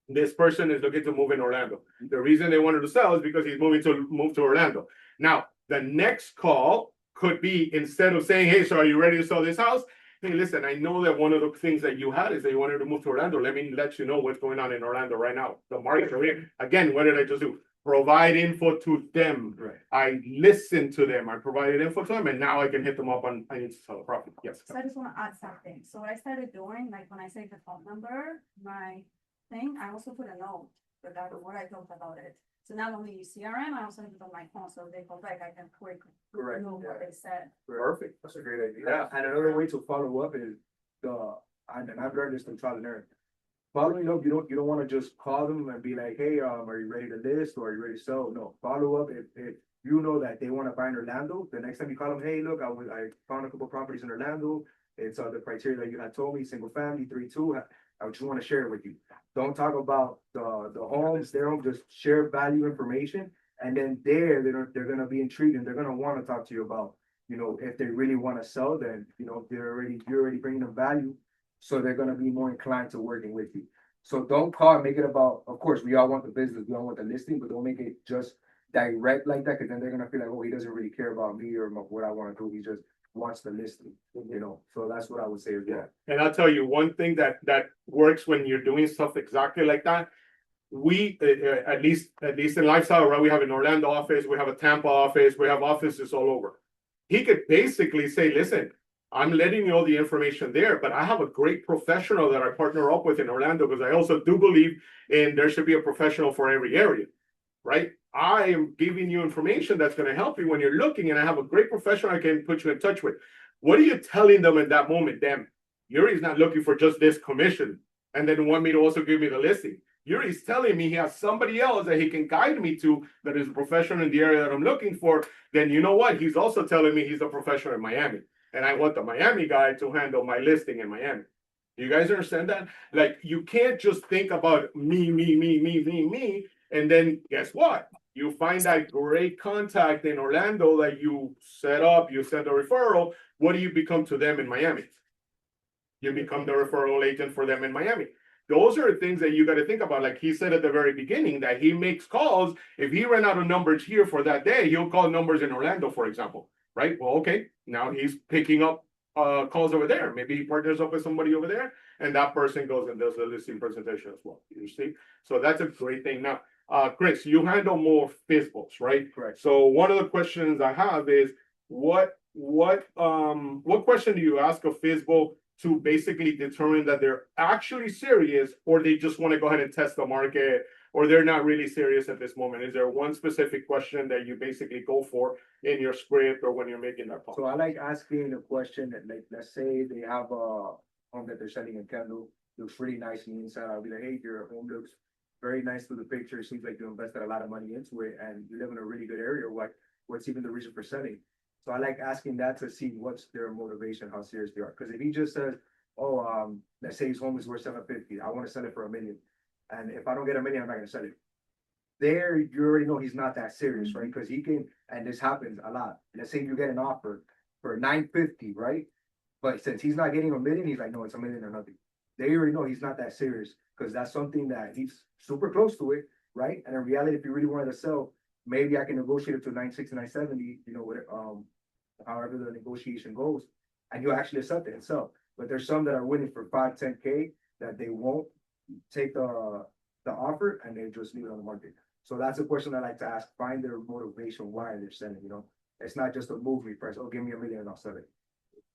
This person is looking to move in Orlando. The reason they wanted to sell is because he's move to Orlando. Now, the next call could be, instead of saying, hey, so are you ready to sell this house? Hey, listen, I know that one of the things that you had is that you wanted to move to Orlando. Let me let you know what's going on in Orlando right now. The market over here. Again, what did I just do? Provide info to them. Right. I listened to them. I provided info to them, and now I can hit them up on, I need to sell a property. Yes. So I just want to add something. So what I started doing, like when I say the phone number, my thing, I also put a note about what I thought about it. So not only use CRM, I also have it on my phone, so if they call back, I can quickly know what they said. Perfect. That's a great idea. Yeah, and another way to follow up is and I've learned this from trial and error. following up, you don't wanna just call them and be like, hey, are you ready to list or are you ready to sell? No, follow up if you know that they wanna buy in Orlando, the next time you call them, hey, look, I found a couple properties in Orlando. It's the criteria that you had told me, single family, 3-2. I just wanna share it with you. Don't talk about the homes, their home, just share value information. And then they're gonna be intrigued and they're gonna wanna talk to you about, you know, if they really wanna sell, then, you know, you're already bringing them value. So they're gonna be more inclined to working with you. So don't call, make it about, of course, we all want the business, we all want the listing, but don't make it just direct like that, because then they're gonna feel like, oh, he doesn't really care about me or what I wanna do, he just wants the listing, you know, so that's what I would say is that. And I'll tell you, one thing that works when you're doing stuff exactly like that, we, at least in lifestyle, right, we have an Orlando office, we have a Tampa office, we have offices all over. He could basically say, listen, I'm letting you know the information there, but I have a great professional that I partner up with in Orlando, because I also do believe in there should be a professional for every area, right? I am giving you information that's going to help you when you're looking, and I have a great professional I can put you in touch with. What are you telling them in that moment? Damn, Yuri's not looking for just this commission and then want me to also give me the listing. Yuri's telling me he has somebody else that he can guide me to that is a professional in the area that I'm looking for. Then you know what? He's also telling me he's a professional in Miami, and I want the Miami guy to handle my listing in Miami. Do you guys understand that? Like, you can't just think about me, and then guess what? You find that great contact in Orlando that you set up, you send a referral. What do you become to them in Miami? You become the referral agent for them in Miami. Those are things that you got to think about. Like he said at the very beginning, that he makes calls. If he ran out of numbers here for that day, he'll call numbers in Orlando, for example, right? Well, okay, now he's picking up calls over there. Maybe he partners up with somebody over there, and that person goes and does the listing presentation as well. You see? So that's a great thing. Now, Chris, you handle more FISBOs, right? Correct. So one of the questions I have is, what question do you ask a FISBO to basically determine that they're actually serious, or they just want to go ahead and test the market, or they're not really serious at this moment? Is there one specific question that you basically go for in your script or when you're making that call? So I like asking a question that, like, let's say they have a home that they're selling in Kendall, looks really nice on the inside. I'll be like, hey, your home looks very nice through the picture. It seems like you invested a lot of money into it and you live in a really good area. What's even the reason for selling? So I like asking that to see what's their motivation, how serious they are. Because if he just says, oh, let's say his home is worth $750, I want to sell it for $1 million. And if I don't get $1 million, I'm not going to sell it. There, you already know he's not that serious, right? Because he can, and this happens a lot. Let's say you get an offer for $950, right? But since he's not getting $1 million, he's like, no, it's $1 million or nothing. They already know he's not that serious, because that's something that he's super close to it, right? And in reality, if you really wanted to sell, maybe I can negotiate it to 960, 970, you know, however the negotiation goes, and you actually accept it and sell. But there's some that are winning for 5, 10K that they won't take the offer and they just leave it on the market. So that's a question I like to ask. Find their motivation why they're selling. You know, it's not just a movie price. Oh, give me $1 million and I'll sell it.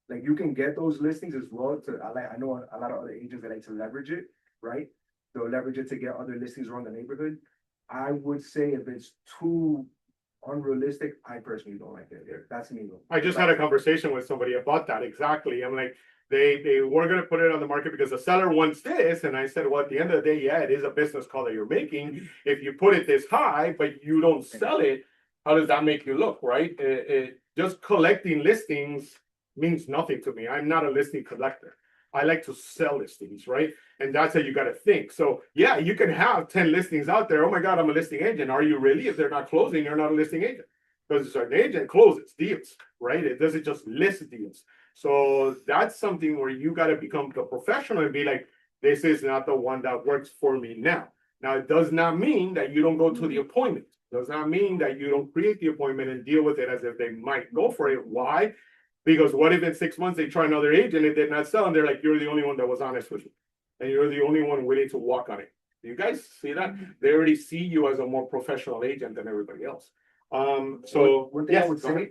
Like, you can get those listings as well. I know a lot of other agents that like to leverage it, right? They'll leverage it to get other listings around the neighborhood. I would say if it's too unrealistic, I personally don't like it. That's me though. I just had a conversation with somebody about that exactly. I'm like, they were going to put it on the market because the seller wants this, and I said, well, at the end of the day, yeah, it is a business call that you're making. If you put it this high but you don't sell it, how does that make you look, right? Just collecting listings means nothing to me. I'm not a listing collector. I like to sell listings, right? And that's how you got to think. So yeah, you can have 10 listings out there. Oh my God, I'm a listing agent. Are you really? If they're not closing, you're not a listing agent. Because an agent closes deals, right? It doesn't just list deals. So that's something where you got to become the professional and be like, this is not the one that works for me now. Now, it does not mean that you don't go to the appointment. It does not mean that you don't create the appointment and deal with it as if they might go for it. Why? Because what if in 6 months they try another agent, it did not sell, and they're like, you're the only one that was honest with me, and you're the only one willing to walk on it. Do you guys see that? They already see you as a more professional agent than everybody else. So one thing yes, I would go say, ahead.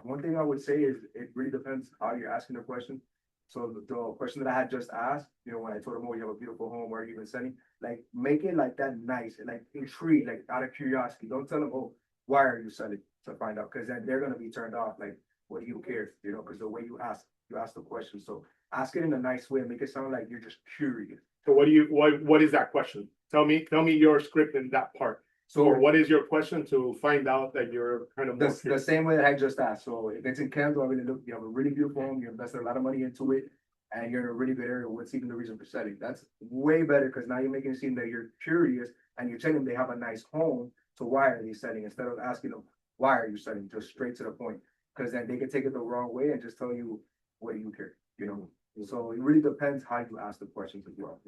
one thing I would say is it really depends how you're asking the question. So the question that I had just asked, you know, when I told him, oh, you have a beautiful home, where are you even selling? Like, make it like that nice, like intrigued, like out of curiosity. Don't tell them, oh, why are you selling, to find out, because then they're gonna be turned off. Like, what do you care? You know, because the way you ask the question. So ask it in a nice way and make it sound like you're just curious. So what is that question? Tell me your script in that part. So So what is your question to find out that you're kind of more the curious? same way that I just asked. So if it's in Kendall, I mean, look, you have a really beautiful home, you invested a lot of money into it, and you're in a really good area. What's even the reason for selling? That's way better because now you're making it seem that you're curious and you're telling them they have a nice home. So why are they selling instead of asking them why are you selling? Just straight to the point. Because then they can take it the wrong way and just tell you what do you care, you know? So it really depends how you ask the questions as well.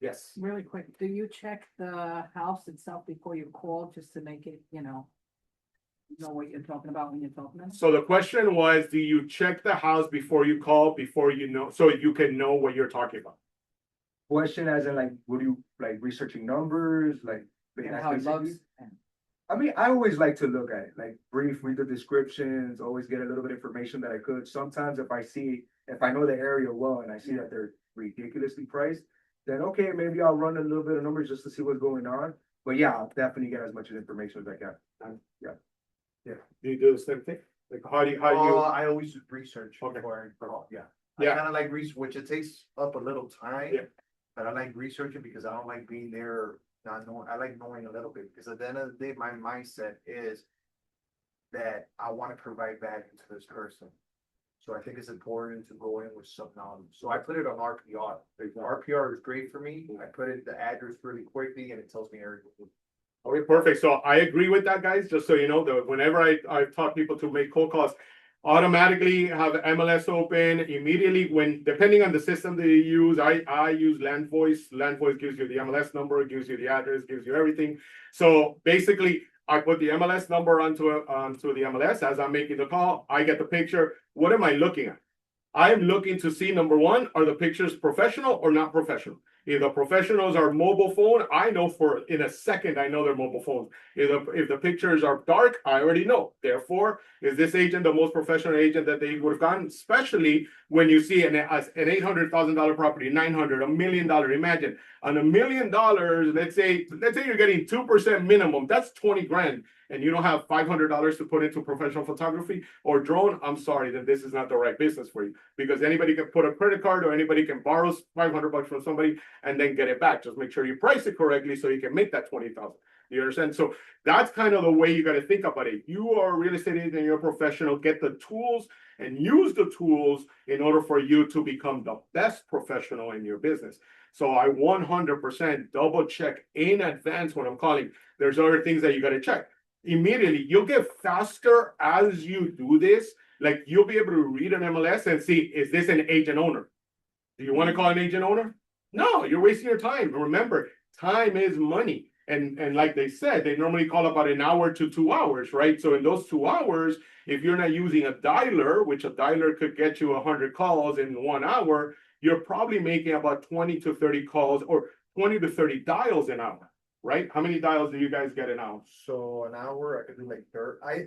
Yes. Really quick, do you check the house itself before you call, just to make it, know what you're talking about when you're talking about? So the question was, do you check the house before you call, before you know, so you can know what you're talking about? Question as in like, would you like researching numbers, like? And that's how it basically- looks? I mean, I always like to look at it, like read the descriptions, always get a little bit of information that I could. Sometimes if I know the area well and I see that they're ridiculously priced, then okay, maybe I'll run a little bit of numbers just to see what's going on. But yeah, I'll definitely get as much information as I can. Do you do the same thing? Like how do you? I always do research Okay. before I call, yeah. Yeah. I kinda like research, which it takes up a little time. Yeah. But I like researching because I don't like being there, not knowing, I like knowing a little bit, because at the end of the day, my mindset is that I wanna provide value to this person. So I think it's important to go in with some knowledge. So I put it on RPR. RPR is great for me. I put in the address really quickly and it tells me everything. Okay, perfect. So I agree with that, guys. Just so you know, that whenever I taught people to make cold calls, automatically have MLS open immediately when, depending on the system that you use, I use Land Voice. Land Voice gives you the MLS number, gives you the address, gives you everything. So basically, I put the MLS number onto the MLS as I'm making the call. I get the picture. What am I looking at? I'm looking to see, number one, are the pictures professional or not professional? If the professionals are mobile phone, I know in a second, I know they're mobile phones. If the pictures are dark, I already know. Therefore, is this agent the most professional agent that they would have gotten? Especially when you see an $800,000 property, 900, $1 million. Imagine on $1 million, let's say you're getting 2% minimum. That's 20 grand. And you don't have $500 to put into professional photography or drone, I'm sorry, then this is not the right business for you, because anybody can put a credit card or anybody can borrow $500 from somebody and then get it back. Just make sure you price it correctly so you can make that 20,000. You understand? So that's kind of the way you got to think about it. You are a real estate agent, you're a professional, get the tools and use the tools in order for you to become the best professional in your business. So I 100% double check in advance when I'm calling. There's other things that you got to check. Immediately, you'll get faster as you do this. Like you'll be able to read an MLS and see, is this an agent owner? Do you want to call an agent owner? No, you're wasting your time. Remember, time is money. And like they said, they normally call about an hour to 2 hours, right? So in those 2 hours, if you're not using a dialer, which a dialer could get you 100 calls in 1 hour, you're probably making about 20 to 30 calls or 20 to 30 dials an hour. Right? How many dials do you guys get an hour? So an hour, I could do like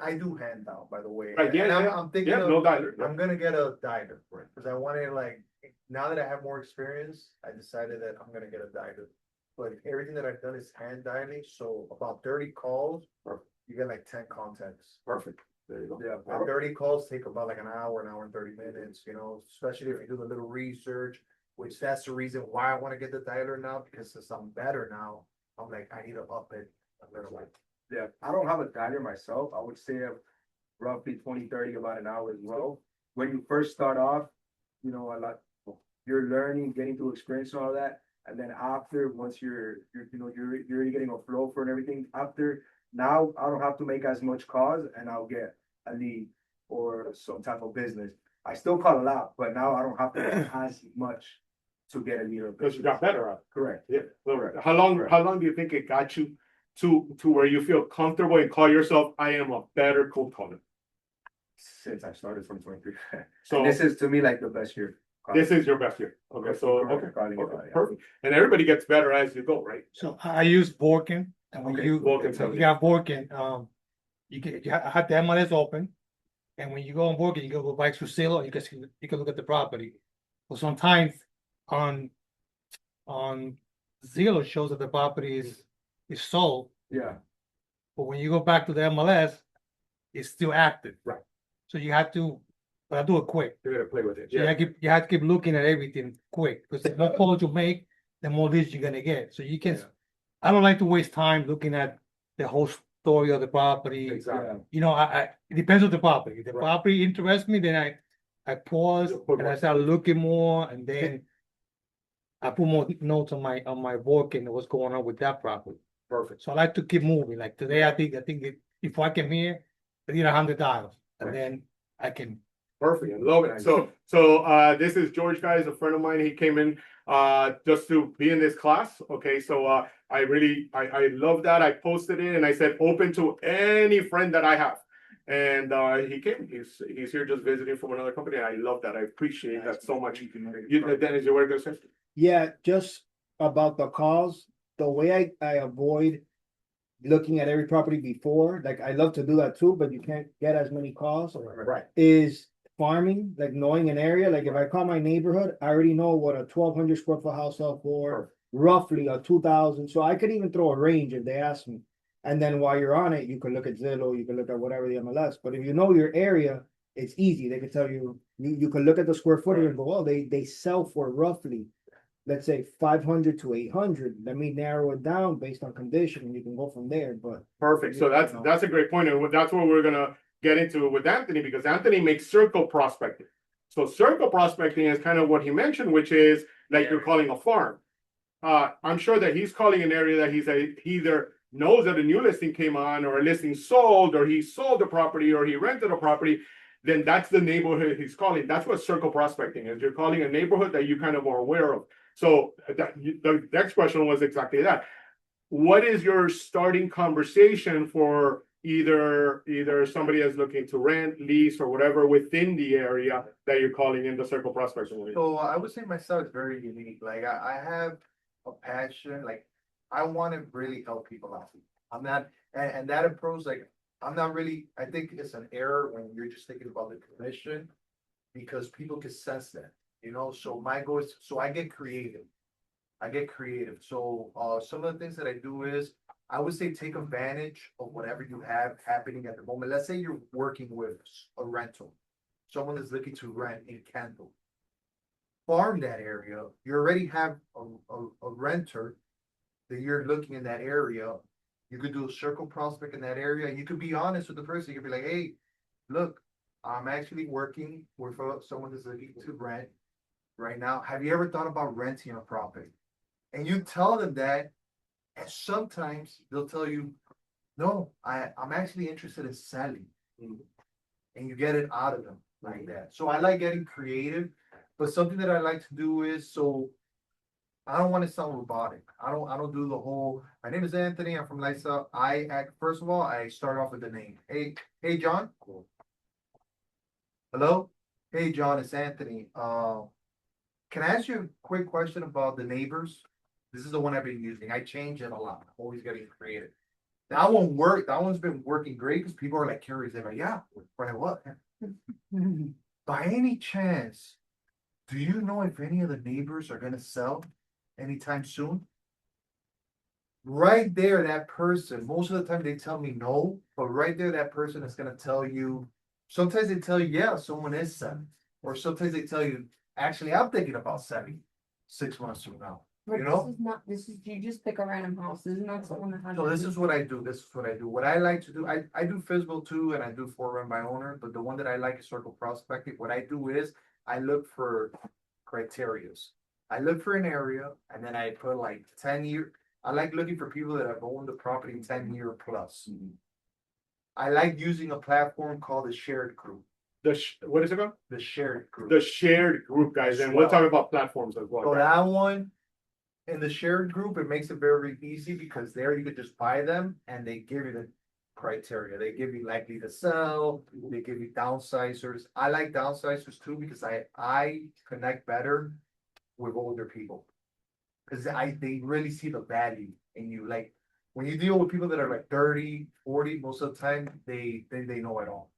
I do hand dial, by the way. Right, yeah, And yeah. I'm thinking Yeah, of, no dialer. I'm gonna get a dialer for it, because I wanted like, now that I have more experience, I decided that I'm gonna get a dialer. But everything that I've done is hand dialing, so about 30 calls, you get like 10 contacts. Perfect. There you go. Yeah, and 30 calls take about like an hour and 30 minutes, especially if you do a little research, which that's the reason why I wanna get the dialer now, because since I'm better now, I'm like, I need to up it a little bit. Yeah, I don't have a dialer myself. I would say roughly 20, 30, about an hour as well. When you first start off, you're learning, getting through experience and all that. And then after, once you're already getting a flow for and everything, now I don't have to make as much calls and I'll get a lead or some type of business. I still call a lot, but now I don't have to make as much to get a lead or Because you got better at it. Correct. Yeah. Correct. How long do you think it got you to where you feel comfortable and call yourself, I am a better cold caller? Since I started from 23. So This is to me like the best year. this is your best year. Okay, so Correct. okay, Yeah. perfect. And everybody gets better as you go, right? So I use Borkin, and when Okay, you Borkin, so you got Borkin, you have the MLS open, and when you go on Borkin, you go by through Zillow, you can look at the property. Well, sometimes on Zillow shows that the property is sold, Yeah. but when you go back to the MLS, it's still active. Right. So you have to, but I do it quick. You're gonna play with it. So you have to keep looking at everything quick, because the more calls you make, the more leads you're gonna get. So you can, Yeah. I don't like to waste time looking at the whole story of the property. Exactly. You know, it depends on the property. If the Right. property interests me, then I pause You put and I more- start looking more, and then I put more notes on my work and what's going on with that property. Perfect. So I like to keep moving. Like today, I think if I came here, I need $100, and Right. then I can. Perfect. I love it. So, this is George, guys, a friend of mine. He came in, just to be in this class. Okay. So, I love that. I posted it and I said, open to any friend that I have. And, he came, he's here just visiting from another company. I love that. I appreciate that so much. You, Dennis, you were gonna say? Yeah, just about the calls, the way I avoid looking at every property before, like I love to do that too, but you can't get as many calls. Right. Is farming, like knowing an area, like if I call my neighborhood, I already know what a 1,200 square foot house sell for, roughly a 2,000, so I could even throw a range if they ask me. And then while you're on it, you can look at Zillow, you can look at whatever the MLS, but if you know your area, it's easy, they can tell you, you can look at the square footage and go, oh, they sell for roughly, let's say 500 to 800, let me narrow it down based on condition, and you can go from there, but. Perfect. So that's a great point. And that's what we're gonna get into with Anthony, because Anthony makes circle prospecting. So circle prospecting is kind of what he mentioned, which is like you're calling a farm. I'm sure that he's calling an area that he either knows that a new listing came on, or a listing sold, or he sold the property, or he rented a property. Then that's the neighborhood he's calling. That's what circle prospecting is. You're calling a neighborhood that you kind of are aware of. So the next question was exactly that. What is your starting conversation for either somebody is looking to rent, lease, or whatever within the area that you're calling in the circle prospecting? So I would say myself is very unique. Like I have a passion, like I want to really help people out. I'm not, and that approach, like I'm not really, I think it's an error when you're just thinking about the commission, because people can sense that, you know, so my goal is, so I get creative. So, some of the things that I do is, I would say take advantage of whatever you have happening at the moment. Let's say you're working with a rental. Someone is looking to rent in Kendall. Farm that area, you already have a renter that you're looking in that area. You could do a circle prospect in that area. You could be honest with the person. You could be like, hey, look, I'm actually working with someone that's looking to rent right now. Have you ever thought about renting a property? And you tell them that, and sometimes they'll tell you, no, I'm actually interested in selling. And you get it out of them like that. So I like getting creative, but something that I like to do is, so I don't want to sound robotic. I don't do the whole, my name is Anthony, I'm from Lifestyle. First of all, I start off with the name. Hey, John. Hello? Hey, John, it's Anthony. Can I ask you a quick question about the neighbors? This is the one I've been using. I change it a lot. I'm always getting creative. That one worked. That one's been working great because people are like curious. They're like, yeah, but what? By any chance, do you know if any of the neighbors are gonna sell anytime soon? Right there, that person, most of the time they tell me no, but right there, that person is gonna tell you, sometimes they tell you, yeah, someone is selling. Or sometimes they tell you, actually, I'm thinking about selling 6 months from now. But You know? this is, you just pick a random house, this is not someone that has. So this is what I do. What I like to do, I do physical too, and I do for rent by owner, but the one that I like is circle prospecting. What I do is I look for criterias. I look for an area and then I put like 10-year. I like looking for people that have owned the property 10-year plus. I like using a platform called the shared group. What is it called? The shared group. The shared group, guys, and we'll talk about platforms as well. So that one, in the shared group, it makes it very easy because there you could just buy them and they give you the criteria. They give you likely to sell, they give you downsizers. I like downsizers too because I connect better with older people. Because they really see the value in you. Like when you deal with people that are like 30, 40, most of the time they know it all.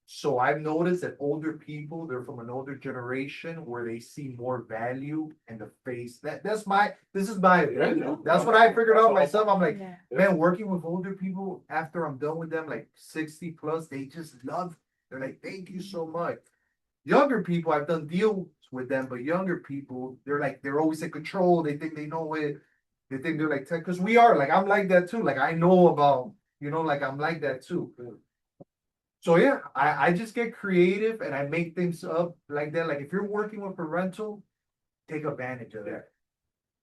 So I've noticed that older people, they're from an older generation where they see more value in the face. This is my opinion. That's what I figured out myself. I'm like, Yeah. man, working with older people after I'm done with them, like 60 plus, they just love. They're like, thank you so much. Younger people, I've done deals with them, but younger people, they're always in control. They think they know it. They think they're like, because we are like, I'm like that too. Like I know about, like I'm like that too. So yeah, I just get creative and I make things up like that. Like if you're working with a rental, take advantage of that.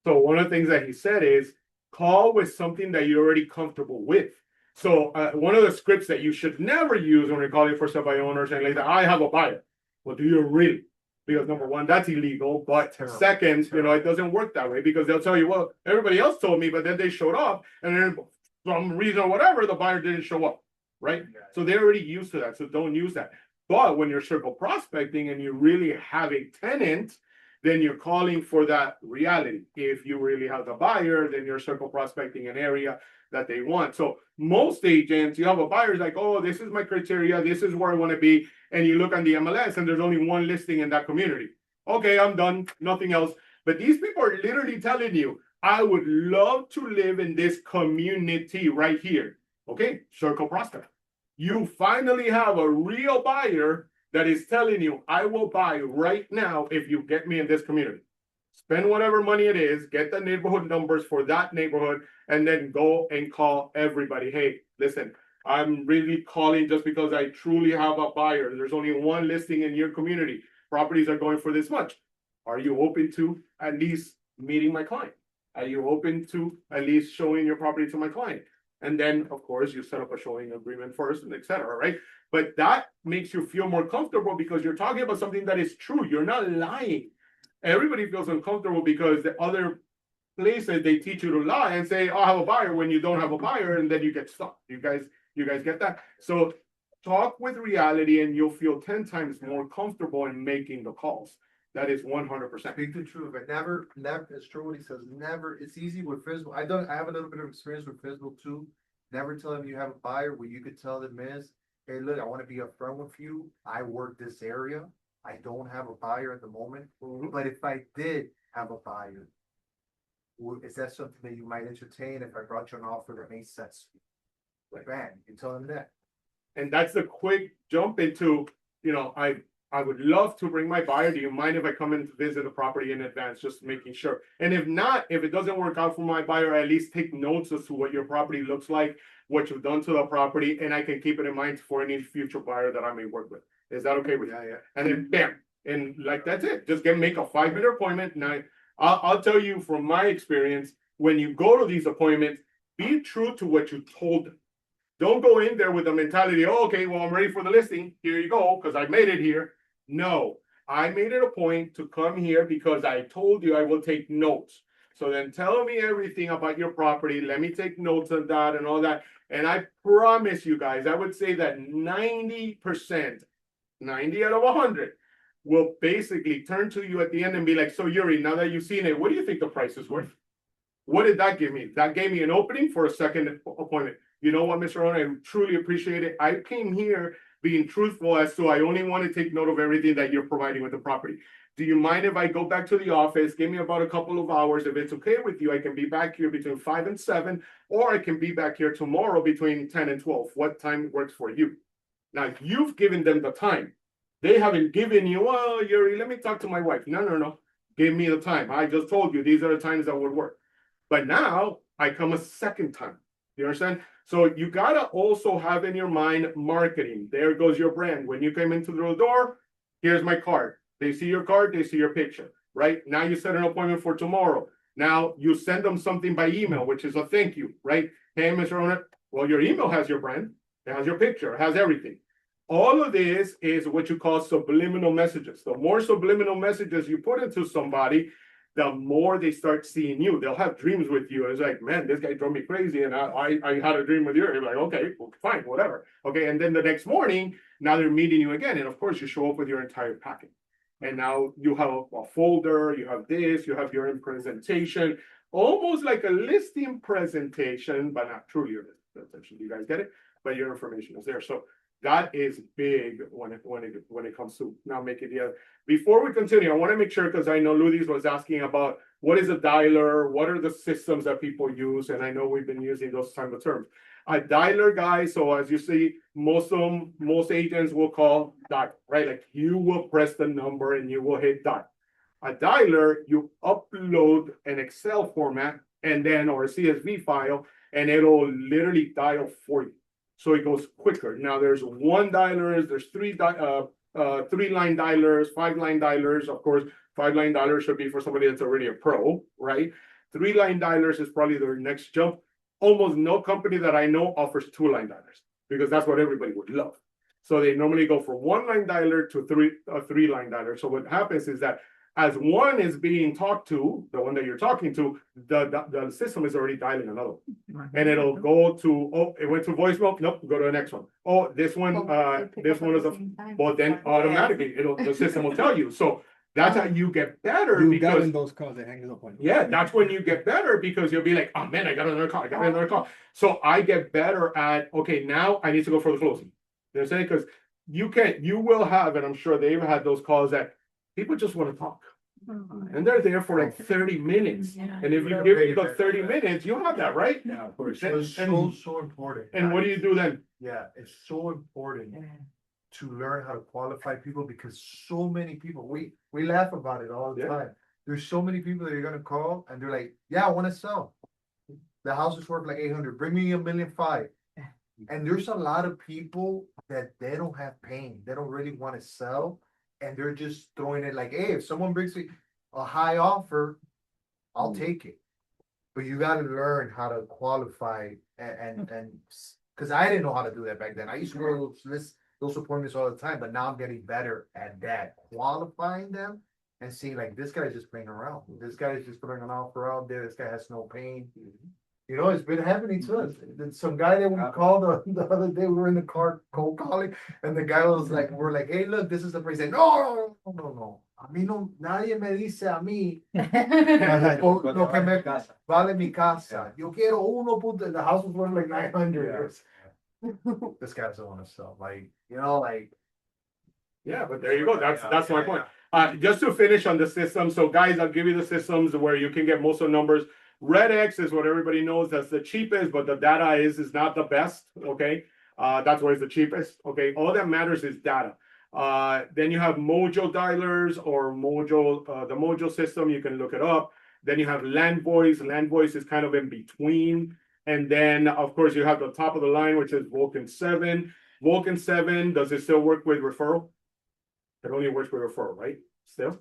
So one of the things that he said is call with something that you're already comfortable with. So one of the scripts that you should never use when you're calling for sale by owners and like that, I have a buyer. Well, do you really? Because number one, that's illegal. But second, it doesn't work that way because they'll tell you, well, everybody else told me, but then they showed up and then for some reason or whatever, the buyer didn't show up. Right? So they're already used to that. So don't use that. But when you're circle prospecting and you really have a tenant, then you're calling for that reality. If you really have the buyer, then you're circle prospecting an area that they want. So most agents, you have a buyer like, oh, this is my criteria. This is where I want to be. And you look on the MLS and there's only one listing in that community. Okay, I'm done. Nothing else. But these people are literally telling you, I would love to live in this community right here. Okay, circle prospect. You finally have a real buyer that is telling you, I will buy right now if you get me in this community. Spend whatever money it is, get the neighborhood numbers for that neighborhood, and then go and call everybody. Hey, listen, I'm really calling just because I truly have a buyer. There's only one listing in your community. Properties are going for this much. Are you open to at least meeting my client? Are you open to at least showing your property to my client? And then, of course, you set up a showing agreement first and et cetera, right? But that makes you feel more comfortable because you're talking about something that is true. You're not lying. Everybody feels uncomfortable because the other places they teach you to lie and say, oh, I have a buyer when you don't have a buyer, and then you get stuck. You guys get that? So talk with reality and you'll feel 10 times more comfortable in making the calls. That is 100%. Speak the truth, but never, it's true what he says, never, it's easy with Facebook. I have a little bit of experience with Facebook too. Never tell them you have a buyer. What you could tell them is, hey, look, I want to be upfront with you. I work this area. I don't have a buyer at the moment, but if I did have a buyer, is that something that you might entertain if I brought you an offer that made sense? Like, man, you tell them that. And that's the quick jump into, I would love to bring my buyer. Do you mind if I come in to visit the property in advance, just making sure? And if not, if it doesn't work out for my buyer, at least take notes as to what your property looks like, what you've done to the property, and I can keep it in mind for any future buyer that I may work with. Is that okay with you? Yeah. And then bam, and like that's it. Just make a 5-minute appointment. And I'll tell you from my experience, when you go to these appointments, be true to what you told them. Don't go in there with the mentality, oh, okay, well, I'm ready for the listing. Here you go, because I made it here. No, I made it a point to come here because I told you I will take notes. So then tell me everything about your property. Let me take notes of that and all that. And I promise you guys, I would say that 90%, 90 out of 100 will basically turn to you at the end and be like, so Yuri, now that you've seen it, what do you think the price is worth? What did that give me? That gave me an opening for a second appointment. You know what, Mr. Owner, I truly appreciate it. I came here being truthful as to I only want to take note of everything that you're providing with the property. Do you mind if I go back to the office? Give me about a couple of hours. If it's okay with you, I can be back here between 5 and 7, or I can be back here tomorrow between 10 and 12. What time works for you? Now, you've given them the time. They haven't given you, oh, Yuri, let me talk to my wife. No. Give me the time. I just told you these are the times that would work. But now I come a second time. You understand? So you got to also have in your mind marketing. There goes your brand. When you came into the door, here's my card. They see your card, they see your picture, right? Now you set an appointment for tomorrow. Now you send them something by email, which is a thank you, right? Hey, Mr. Owner, well, your email has your brand, it has your picture, it has everything. All of this is what you call subliminal messages. The more subliminal messages you put into somebody, the more they start seeing you. They'll have dreams with you. It's like, man, this guy drove me crazy, and I had a dream with you. You're like, okay, well, fine, whatever. Okay, and then the next morning, now they're meeting you again. And of course, you show up with your entire packet. And now you have a folder, you have this, you have your presentation, almost like a listing presentation, but not truly a listing presentation. Do you guys get it? But your information is there. So that is big when it comes to now making the other. Before we continue, I want to make sure, because I know Ludis was asking about what is a dialer, what are the systems that people use, and I know we've been using those type of terms. A dialer guy, so as you see, most agents will call dial, right? Like you will press the number and you will hit dial. A dialer, you upload an Excel format and then or a CSV file, and it'll literally dial for you. So it goes quicker. Now there's one dialers, there's three line dialers, 5-line dialers. Of course, 5-line dialers should be for somebody that's already a pro, right? 3-line dialers is probably their next jump. Almost no company that I know offers 2-line dialers because that's what everybody would love. So they normally go from 1-line dialer to 3-line dialer. So what happens is that as one is being talked to, the one that you're talking to, the system is already dialing another one. And it'll go to, oh, it went to voicemail. Nope, go to the next one. Oh, this one is a, well, then automatically the system will tell you. So that's how you get better. You because got in those calls that hang up on you. yeah, that's when you get better because you'll be like, oh man, I got another call. So I get better at, okay, now I need to go for the closing. You know what I'm saying? Because you will have, and I'm sure they've had those calls that people just want to talk. And they're there for like 30 minutes. And if you give me those 30 minutes, you'll have that, right? Yeah, of course. It's so important. And what do you do then? Yeah, it's so important to learn how to qualify people because so many people, we laugh about it all the time. There's so many people that you're gonna call and they're like, yeah, I wanna sell. The house is worth like 800, bring me $1.5 million. And there's a lot of people that they don't have pain. They don't really wanna sell. And they're just throwing it like, hey, if someone brings me a high offer, I'll take it. But you gotta learn how to qualify and because I didn't know how to do that back then. I used to go to those appointments all the time, but now I'm getting better at that, qualifying them and seeing like this guy's just playing around. This guy's just putting an offer out there. This guy has no pain. You know, it's been happening to us. Some guy that we called the other day, we were in the car cold calling, and the guy was like, we're like, hey, look, this is the price. No. A mí no, nadie me dice a mí lo que me vale mi casa. Yo quiero uno, the house was worth like 900. This guy doesn't want to sell. Like, you know, like. Yeah, but there you go. That's my point. Just to finish on the system. So guys, I'll give you the systems where you can get most of the numbers. Red X is what everybody knows. That's the cheapest, but the data is not the best. Okay. That's why it's the cheapest. Okay. All that matters is data. Then you have Mojo dialers or Mojo, the Mojo system. You can look it up. Then you have Land Voice. Land Voice is kind of in between. And then, of course, you have the top of the line, which is Vulcan 7. Vulcan 7, does it still work with referral? It only works with referral, right? Still?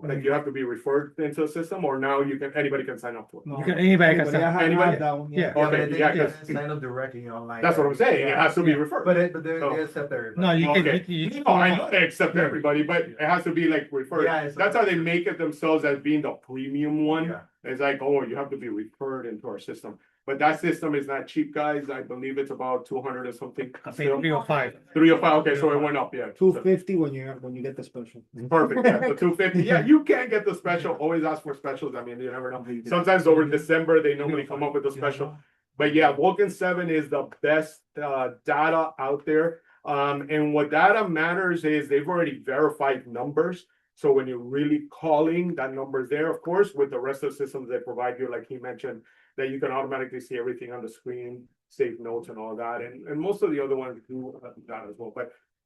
Like you have to be referred into a system, or now anybody can sign up to it. You can, anybody can sign. Anybody? That one, Yeah. Okay, yeah, You 'cause can sign up directly online. that's what I'm saying. It has to be referred. But they So- accept everybody. No, you Okay. can. No, I know they accept everybody, but it has to be like referred. Yeah, it's- That's how they make it themselves as being the premium one. Yeah. It's like, oh, you have to be referred into our system. But that system is not cheap, guys. I believe it's about 200 or something. I think 3 or 5. 3 or 5. Okay, so it went up, yeah. 250 when you get the special. Perfect. Yeah, the 250. Yeah, you can get the special. Always ask for specials. I mean, you never know. Sometimes over December they normally come up with a special. But yeah, Vulcan 7 is the best data out there. And what data matters is they've already verified numbers. So when you're really calling, that number is there, of course, with the rest of the systems they provide you, like he mentioned, that you can automatically see everything on the screen, save notes and all that. And most of the other ones do that as well.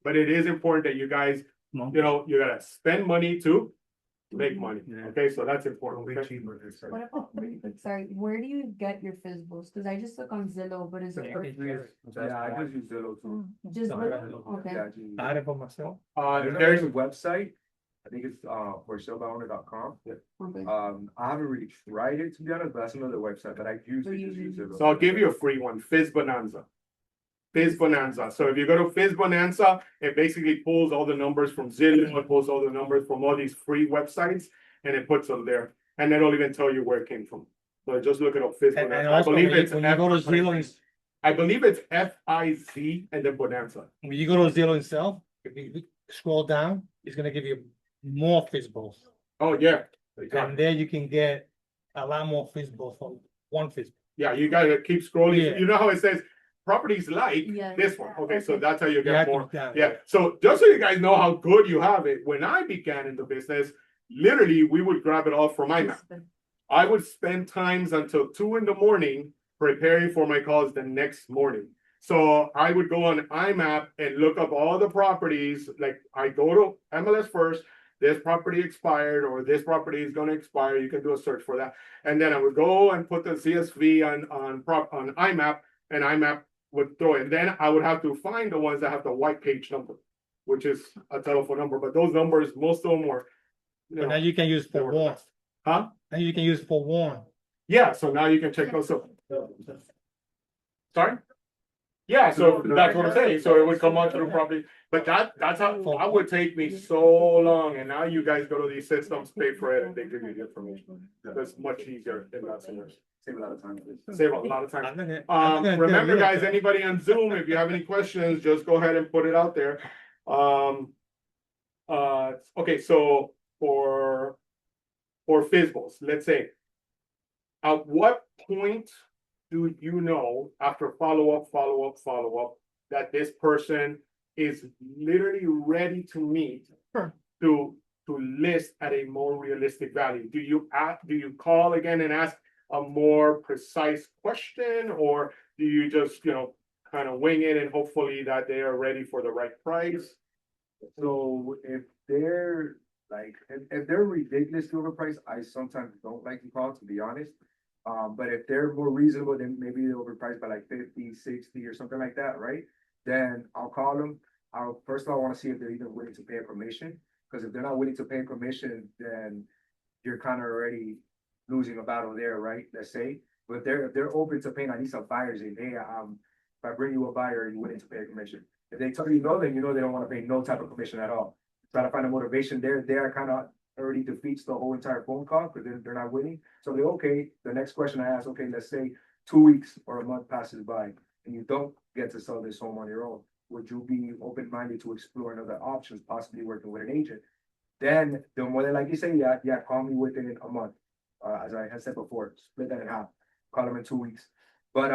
But it is important that you guys, you know, you gotta spend money to make money. Okay, so that's important. Way Okay? cheaper, they say. What about, really quick, sorry, where do you get your Fizzles? Cause I just look on Zillow, but is it Yeah, I just use Zillow too. just, No, Zillow? Okay. Yeah, I just use I had it for myself. There's there's a website. I think it's for salebyowner.com. Okay. I haven't really tried it to be honest, but that's another website. But I usually just use Zillow. So I'll give you a free one, Fizz Bonanza. Fizz Bonanza. So if you go to Fizz Bonanza, it basically pulls all the numbers from Zillow, it pulls all the numbers from all these free websites, and it puts them there. And it'll even tell you where it came from. So just look it up, Fizz And Bonanza. I also, believe when it's you go to Zillow, I believe it's FIZ and then Bonanza. when you go to Zillow itself, if you scroll down, it's gonna give you more Fizzballs. Oh, yeah. And there you can get a lot more Fizzballs from one Fizzball. Yeah, you gotta keep scrolling. Yeah. You know how it says properties like Yeah. this one. Okay, so that's how you You get have to more. look down. Yeah, so just so you guys know how good you have it, when I began in the business, literally we would grab it all from my map. I would spend times until 2 in the morning preparing for my calls the next morning. So I would go on IMAP and look up all the properties, like I go to MLS first, this property expired or this property is gonna expire, you can do a search for that. And then I would go and put the CSV on IMAP and IMAP would throw it. Then I would have to find the ones that have the white page number, which is a telephone number, but those numbers, most of them were. But now you can use they were forewarn. lost. Huh? Now you can use forewarn. Yeah, so now you can check those out. Sorry? Yeah, so that's what I'm saying, so it would come out through property, but that's how, that would take me so long, and now you guys go to these systems, pay for it, and they give you the information. That's much easier in that scenario. Save a lot of time. Save a lot of time. I'm not gonna Remember, tell you guys, that. anybody on Zoom, if you have any questions, just go ahead and put it out there. Okay, so for FISBOs, let's say. At what point do you know, after follow-up, that this person is literally ready to meet to list at a more realistic value? Do you call again and ask a more precise question, or do you just, kind of wing it and hopefully that they are ready for the right price? So if they're if they're ridiculously overpriced, I sometimes don't like to call, to be honest. But if they're more reasonable, then maybe they're overpriced by like 50, 60 or something like that, right? Then I'll call them. First of all, I want to see if they're even willing to pay a commission. Because if they're not willing to pay a commission, then you're kind of already losing a battle there, right? Let's say. But if they're open to paying, I need some buyers in. Hey, if I bring you a buyer, are you willing to pay a commission? If they tell you no, then you know they don't want to pay no type of commission at all. Try to find a motivation there. They are kind of already defeats the whole entire phone call because they're not winning. So they okay. The next question I ask, okay, let's say 2 weeks or a month passes by and you don't get to sell this home on your own. Would you be open-minded to explore another options, possibly working with an agent? Then the more than likely say, yeah, call me within a month. As I had said before, split that in half. Call them in 2 weeks. But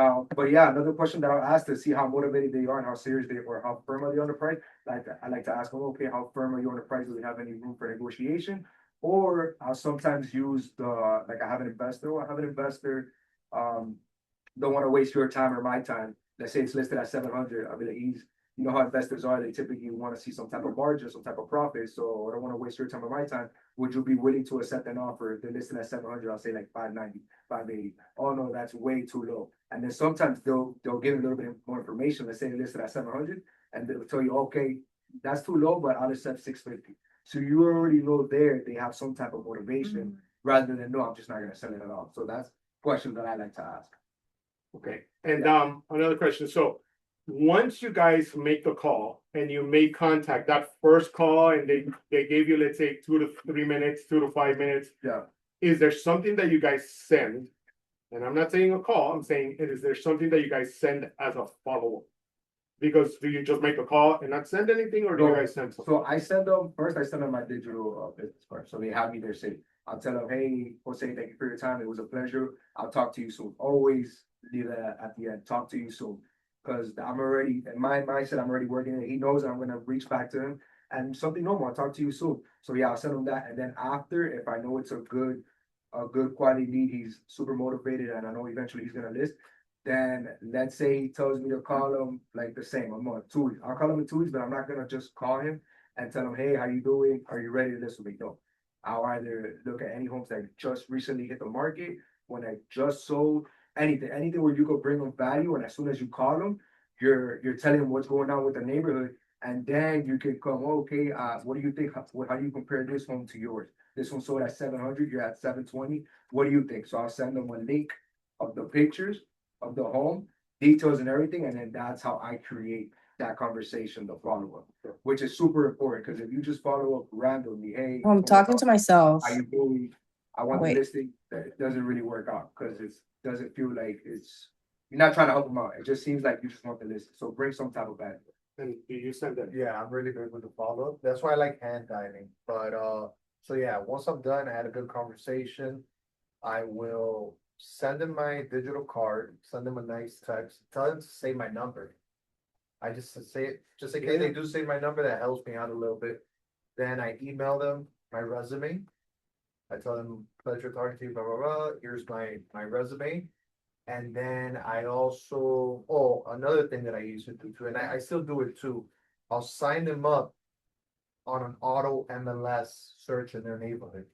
yeah, another question that I'll ask to see how motivated they are and how serious they are or how firm are they on the price. I like to ask them, okay, how firm are you on the price? Do we have any room for negotiation? Or I'll sometimes use I have an investor, don't want to waste your time or my time. Let's say it's listed at 700. I'll be like, you know how investors are, they typically want to see some type of margin, some type of profit. So I don't want to waste your time or my time. Would you be willing to accept an offer? If they're listed at 700, I'll say like 590, 580. Oh no, that's way too low. And then sometimes they'll give a little bit more information. Let's say they're listed at 700 and they'll tell you, okay, that's too low, but I'll accept 650. So you already know there they have some type of motivation rather than no, I'm just not going to sell it at all. So that's questions that I like to ask. Okay, and another question. So once you guys make the call and you make contact, that first call and they gave you, let's say 2 to 3 minutes, 2 to 5 minutes. Yeah. Is there something that you guys send? And I'm not saying a call, I'm saying, is there something that you guys send as a follow-up? Because do you just make a call and not send anything, or do you guys send something? So I send them my digital business card. So they have me there say, I'll tell them, hey, Jose, thank you for your time. It was a pleasure. I'll talk to you soon. Always leave that at the end. Talk to you soon. Because I'm already, in my mindset, I'm already working it. He knows I'm going to reach back to him and something normal. I'll talk to you soon. So yeah, I'll send him that. And then after, if I know it's a good quality lead, he's super motivated and I know eventually he's going to list. Then let's say he tells me to call him like the same, I'm on 2 weeks. I'll call him in 2 weeks, but I'm not going to just call him and tell him, hey, how you doing? Are you ready to list with me? No. I'll either look at any homes that just recently hit the market, when I just sold, anything where you could bring them value. And as soon as you call them, you're telling them what's going on with the neighborhood. And then you can come, okay, what do you think? How do you compare this home to yours? This one sold at 700, you're at 720. What do you think? So I'll send them a link of the pictures of the home, details and everything. And then that's how I create that conversation, the follow-up, which is super important. Because if you just follow up randomly, hey, I'm talking to myself. how you doing? I want Wait. the listing. That it doesn't really work out because it doesn't feel like you're not trying to help them out. It just seems like you just want the listing. So bring some type of value. And do you send that? Yeah, I'm really good with the follow-up. That's why I like hand dialing. But so yeah, once I'm done, I had a good conversation. I will send them my digital card, send them a nice text, tell them to save my number. I just say it, just in case they do save my number, that helps me out a little bit. Then I email them my resume. I tell them, pleasure talking to you, blah, blah, blah. Here's my resume. And then I also, oh, another thing that I used to do too, and I still do it too. I'll sign them up on an auto MLS search in their neighborhood,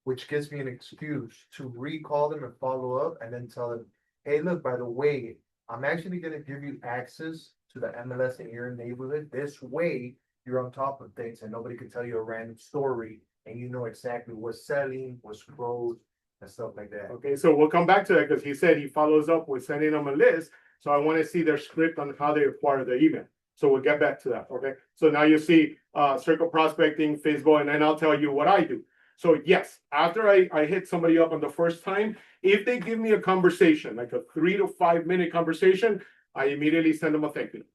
which gives me an excuse to recall them and follow up and then tell them, hey, look, by the way, I'm actually gonna give you access to the MLS in your neighborhood. This way, you're on top of things and nobody can tell you a random story and you know exactly what's selling, what's closed, and stuff like that. Okay, so we'll come back to that because he said he follows up with sending them a list. So I want to see their script on how they acquire the email. So we'll get back to that. Okay, so now you see circle prospecting, Facebook, and then I'll tell you what I do. So yes, after I hit somebody up on the first time, if they give me a conversation, like a 3 to 5 minute conversation, I immediately send them a thank you note.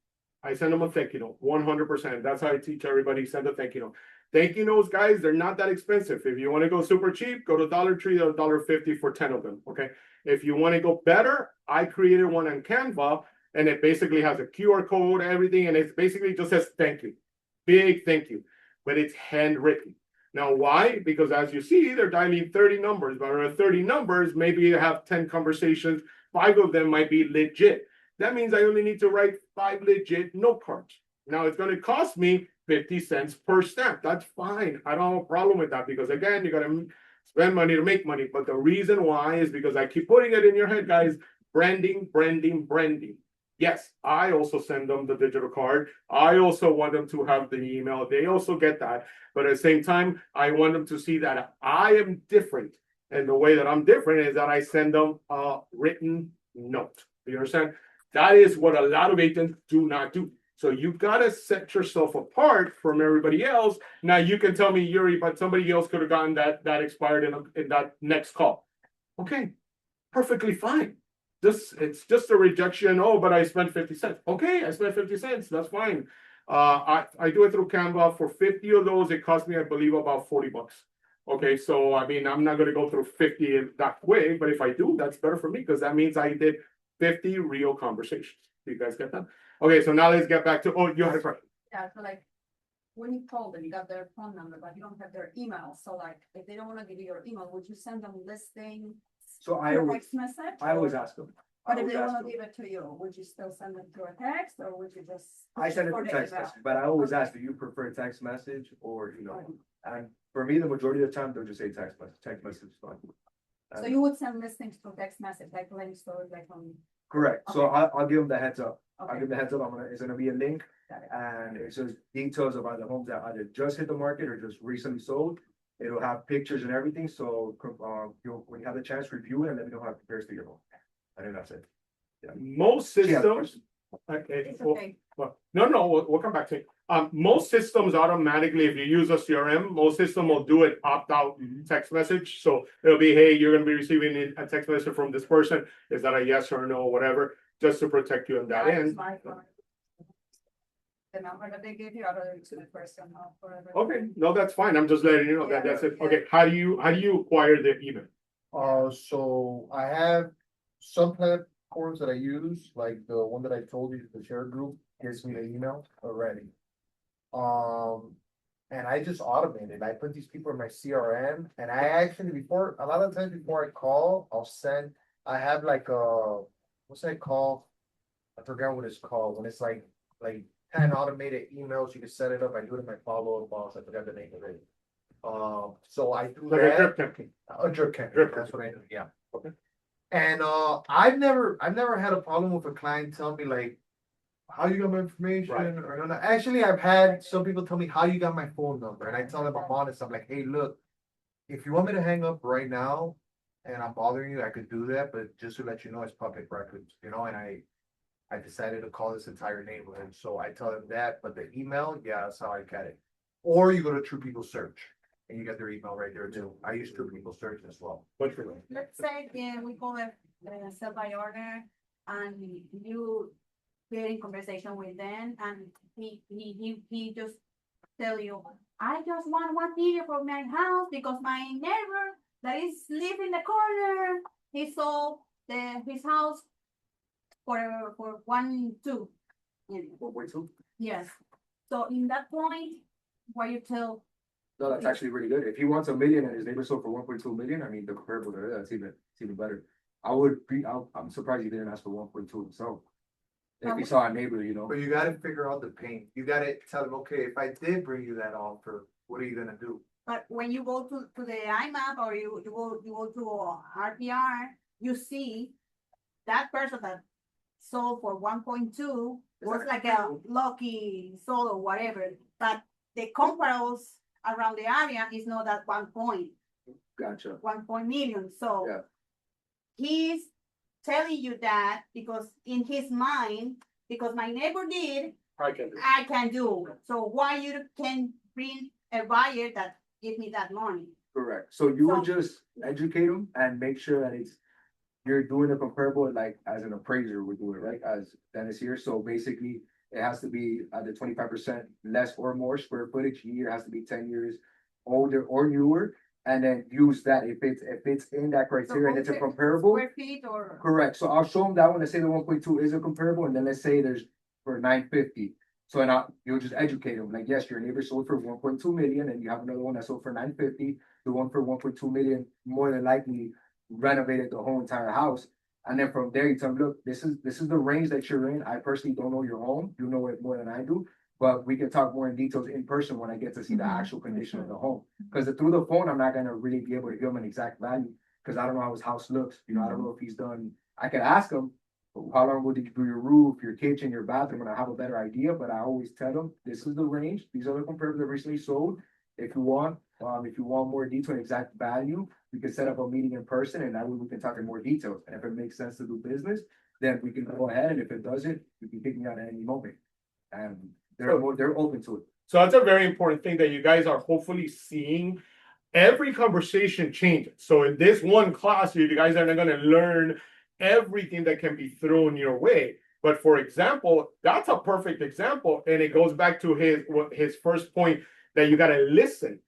I send them a thank you note, 100%. That's how I teach everybody, send a thank you note. Thank you notes, guys, they're not that expensive. If you want to go super cheap, go to Dollar Tree or $1.50 for 10 of them, okay? If you want to go better, I created one on Canva, and it basically has a QR code, everything, and it basically just says thank you. Big thank you, but it's handwritten. Now, why? Because as you see, they're dialing 30 numbers, but out of 30 numbers, maybe you have 10 conversations, 5 of them might be legit. That means I only need to write 5 legit note cards. Now, it's going to cost me 50 cents per stamp. That's fine. I don't have a problem with that because, again, you got to spend money to make money. But the reason why is because I keep putting it in your head, guys, branding, branding, branding. Yes, I also send them the digital card. I also want them to have the email. They also get that. But at the same time, I want them to see that I am different. And the way that I'm different is that I send them a written note. You understand? That is what a lot of agents do not do. So you got to set yourself apart from everybody else. Now you can tell me, Yuri, but somebody else could have gotten that expired in that next call. Okay, perfectly fine. It's just a rejection. Oh, but I spent 50 cents. Okay, I spent 50 cents. That's fine. I do it through Canva. For 50 of those, it cost me, I believe, about 40 bucks. Okay, so I mean, I'm not going to go through 50 in that way, but if I do, that's better for me because that means I did 50 real conversations. Do you guys get that? Okay, so now let's get back to, oh, you had a question. Yeah, so like, when you call them, you got their phone number, but you don't have their email, so like, if they don't wanna give you your email, would you send them listing? So I through always, text message? I always or- ask them. But if always they ask wanna them. give it to you, would you still send them through a text, or would you just? I send it or through the text email? message, but I always ask, do you prefer text message or, and for me, the majority of the time, they'll just say text message is fine. So you would send listings through text message, like links to it, like on, Correct, so Okay. I'll give them the heads up. I'll okay, give the heads up, it's gonna be a link got it. and it says details about the homes that either just hit the market or just recently sold. It'll have pictures and everything, so when you have the chance, review it and let me know how it compares to your home. I think that's it. Most She has a systems, question. okay, It's well, okay. no, we'll come back to it. Most systems automatically, if you use a CRM, most system will do it opt-out text message. So it'll be, hey, you're gonna be receiving a text message from this person. Is that a yes or no, whatever, just to protect you on that Yeah, it's end. my phone. The number that they give you, I'll to the person or whatever. Okay, no, that's fine. I'm just letting you know that Yeah, that's it. yeah. Okay, how do you acquire the email? So I have some platforms that I use, like the one that I told you, the share group, gives me the email already. And I just automate it. I put these people in my CRM and I actually a lot of times before I call, I have like what's that called? I forgot what it's called, when it's like 10 automated emails, you can set it up. I do it in my follow-up box. I forgot the name of it. So I do Like a that. drip campaign. A drip campaign, Drip that's what I do, yeah. Okay. And I've never had a problem with a client telling me like, how you got my information Right. or no. Actually, I've had some people tell me how you got my phone number, and I tell them I'm honest. I'm like, hey, look, if you want me to hang up right now and I'm bothering you, I could do that, but just to let you know, it's public records, and I decided to call this entire neighborhood, so I tell them that, but the email, yeah, that's how I get it. Or you go to True People Search and you get their email right there too. I use True People Search as well. What's your name? Let's say, we call it sell by order, and you get in conversation with them, and he just tell you, I just want one video for my house because my neighbor that is live in the corner, he sold his house for 1.2 million. 1.2? Yes. So in that point, what you tell, No, that's actually really good. If he wants $1 million and his neighbor sold for 1.2 million, I mean, the comparable to that, it's even better. I'm surprised he didn't ask for 1.2, so. If he saw a neighbor, you know, But you gotta figure out the pain. You gotta tell them, okay, if I did bring you that offer, what are you gonna do? But when you go to the IMAP or you go to RPR, you see that person that sold for 1.2 was like a lucky sold or whatever, but the comparables around the area is not that gotcha. 1 million, so. Yeah. He's telling you that because in his mind, because my neighbor did, I can do. I can do. So why you can bring a buyer that give me that money? Correct. So you would So- just educate them and make sure that you're doing a comparable, like as an appraiser would do it, right? As Dennis here. So basically, it has to be either 25% less or more square footage. Year has to be 10 years older or newer. And then use that if it's in that criteria and it's a comparable. Square feet or? Correct. So I'll show them that one. Let's say the 1.2 is a comparable, and then let's say there's for 950. So you'll just educate them. Like, yes, your neighbor sold for 1.2 million, and you have another one that sold for 950. The one for 1.2 million more than likely renovated the whole entire house. And then from there, you tell them, look, this is the range that you're in. I personally don't know your home. You know it more than I do. But we can talk more in details in person when I get to see the actual condition of the home. Because through the phone, I'm not gonna really be able to give him an exact value because I don't know how his house looks. You know, I don't know if he's done. I could ask him, how long did you do your roof, your kitchen, your bathroom, and I have a better idea. But I always tell them this is the range. These are the comparables that recently sold. If you want more detail and exact value, we can set up a meeting in person, and that way we can talk in more details. And if it makes sense to do business, then we can go ahead. And if it doesn't, you can kick me out at any moment. And they're open to it. So that's a very important thing that you guys are hopefully seeing. Every conversation changes. So in this one class, you guys are not going to learn everything that can be thrown your way. But for example, that's a perfect example. And it goes back to his first point that you got to listen.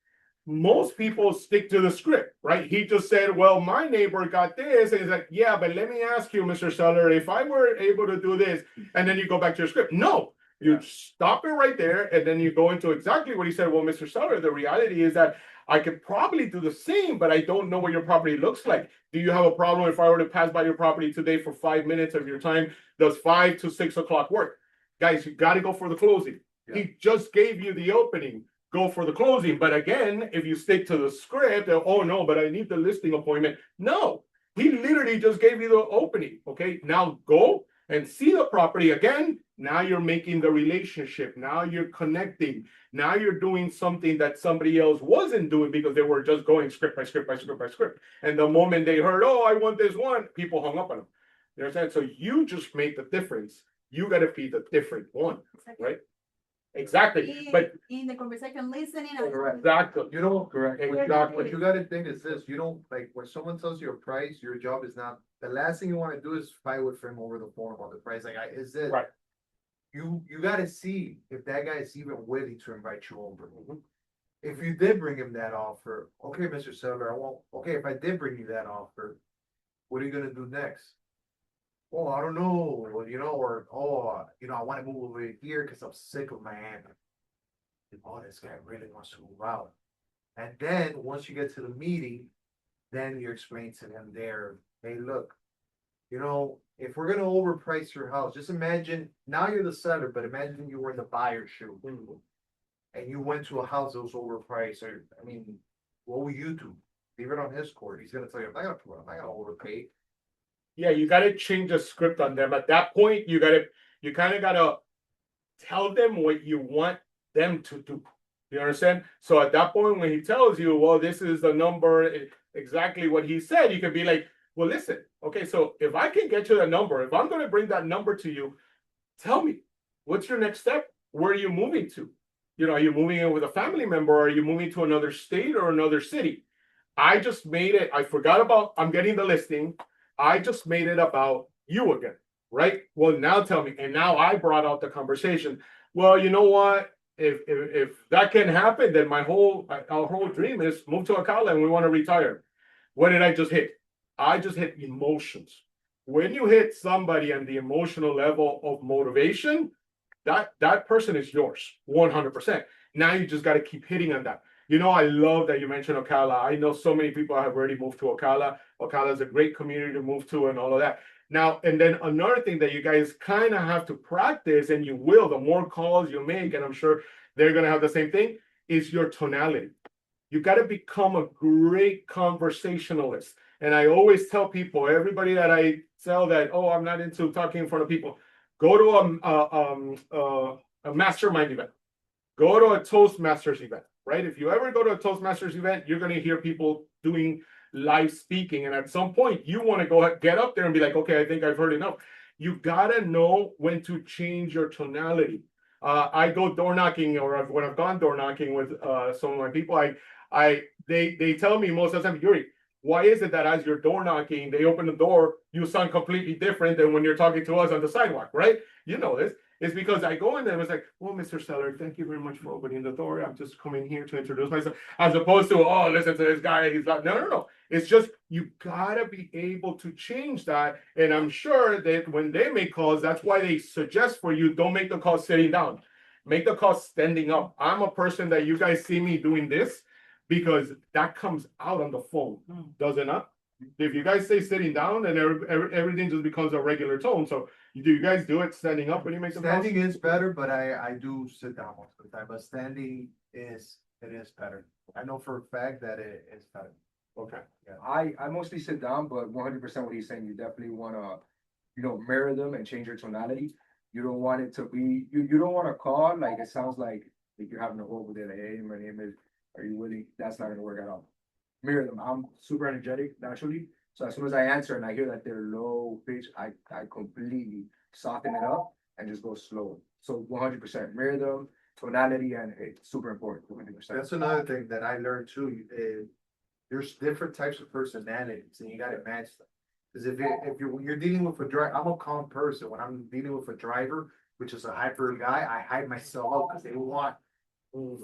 Most people stick to the script, right? He just said, well, my neighbor got this. And he's like, yeah, but let me ask you, Mr. Seller, if I were able to do this, and then you go back to your script. No. You stop it right there, and then you go into exactly what he said. Well, Mr. Seller, the reality is that I could probably do the same, but I don't know what your property looks like. Do you have a problem if I were to pass by your property today for 5 minutes of your time? Does 5 to 6 o'clock work? Guys, you got to go for the closing. Yeah. He just gave you the opening. Go for the closing. But again, if you stick to the script, oh no, but I need the listing appointment. No, he literally just gave you the opening. Okay, now go and see the property again. Now you're making the relationship. Now you're connecting. Now you're doing something that somebody else wasn't doing because they were just going script by script by script by script. And the moment they heard, oh, I want this one, people hung up on them. You understand? So you just made the difference. You got to be the different one, right? Exactly. But In the conversation, listening. exactly. You don't, Correct. Exactly. what you gotta think is this, you don't, like, when someone tells you a price, your job is not, the last thing you wanna do is fight with him over the phone about the price, like, is this? Right. You gotta see if that guy is even willing to invite you over. If you did bring him that offer, okay, Mr. Seller, okay, if I did bring you that offer, what are you gonna do next? Oh, I don't know, or, I wanna move over here because I'm sick of Miami. Oh, this guy really wants to move out. And then, once you get to the meeting, then you explain to them there, hey, look, if we're gonna overprice your house, just imagine, now you're the seller, but imagine you were in the buyer's shoe. And you went to a house that was overpriced, what will you do? Leave it on his court. He's gonna tell you, I'm not gonna overpay. Yeah, you got to change the script on them. At that point, you kind of got to tell them what you want them to do. You understand? So at that point, when he tells you, well, this is the number, exactly what he said, you can be like, well, listen, okay, so if I can get you the number, if I'm going to bring that number to you, tell me, what's your next step? Where are you moving to? Are you moving in with a family member? Or are you moving to another state or another city? I just made it, I forgot about, I'm getting the listing. I just made it about you again, right? Well, now tell me. And now I brought out the conversation. Well, you know what? If that can happen, then our whole dream is move to Ocala and we want to retire. What did I just hit? I just hit emotions. When you hit somebody on the emotional level of motivation, that person is yours, 100%. Now you just got to keep hitting on that. I love that you mentioned Ocala. I know so many people have already moved to Ocala. Ocala is a great community to move to and all of that. Now, and then another thing that you guys kind of have to practice, and you will, the more calls you make, and I'm sure they're going to have the same thing, is your tonality. You got to become a great conversationalist. And I always tell people, everybody that I tell that, oh, I'm not into talking in front of people, go to a mastermind event, go to a Toastmasters event, right? If you ever go to a Toastmasters event, you're going to hear people doing live speaking. And at some point, you want to go get up there and be like, okay, I think I've heard enough. You got to know when to change your tonality. I go door knocking, or when I've gone door knocking with some of my people, they tell me most of the time, Yuri, why is it that as you're door knocking, they open the door, you sound completely different than when you're talking to us on the sidewalk, right? You know this. It's because I go in there and it's like, well, Mr. Seller, thank you very much for opening the door. I'm just coming here to introduce myself. As opposed to, oh, listen to this guy. He's like, no. It's just, you gotta be able to change that. And I'm sure that when they make calls, that's why they suggest for you, don't make the call sitting down. Make the call standing up. I'm a person that you guys see me doing this because that comes out on the phone, does it not? If you guys stay sitting down, then everything just becomes a regular tone. So do you guys do it standing up when you make the calls? Standing is better, but I do sit down most of the time, but standing is better. I know for a fact that it is better. Okay. I mostly sit down, but 100% what he's saying, you definitely want to, mirror them and change your tonality. You don't want it to be, you don't want to call like it sounds like you're having a whole with it. Like, hey, my name is, are you willing? That's not going to work at all. Mirror them. I'm super energetic naturally. So as soon as I answer and I hear that they're low pitch, I completely soften it up and just go slow. So 100% mirror them, tonality, and it's super important. 100%. That's another thing that I learned too. There's different types of personalities, and you got to match them. Because if you're dealing with a driver, I'm a calm person. When I'm dealing with a driver, which is a hyper guy, I hide myself out because they want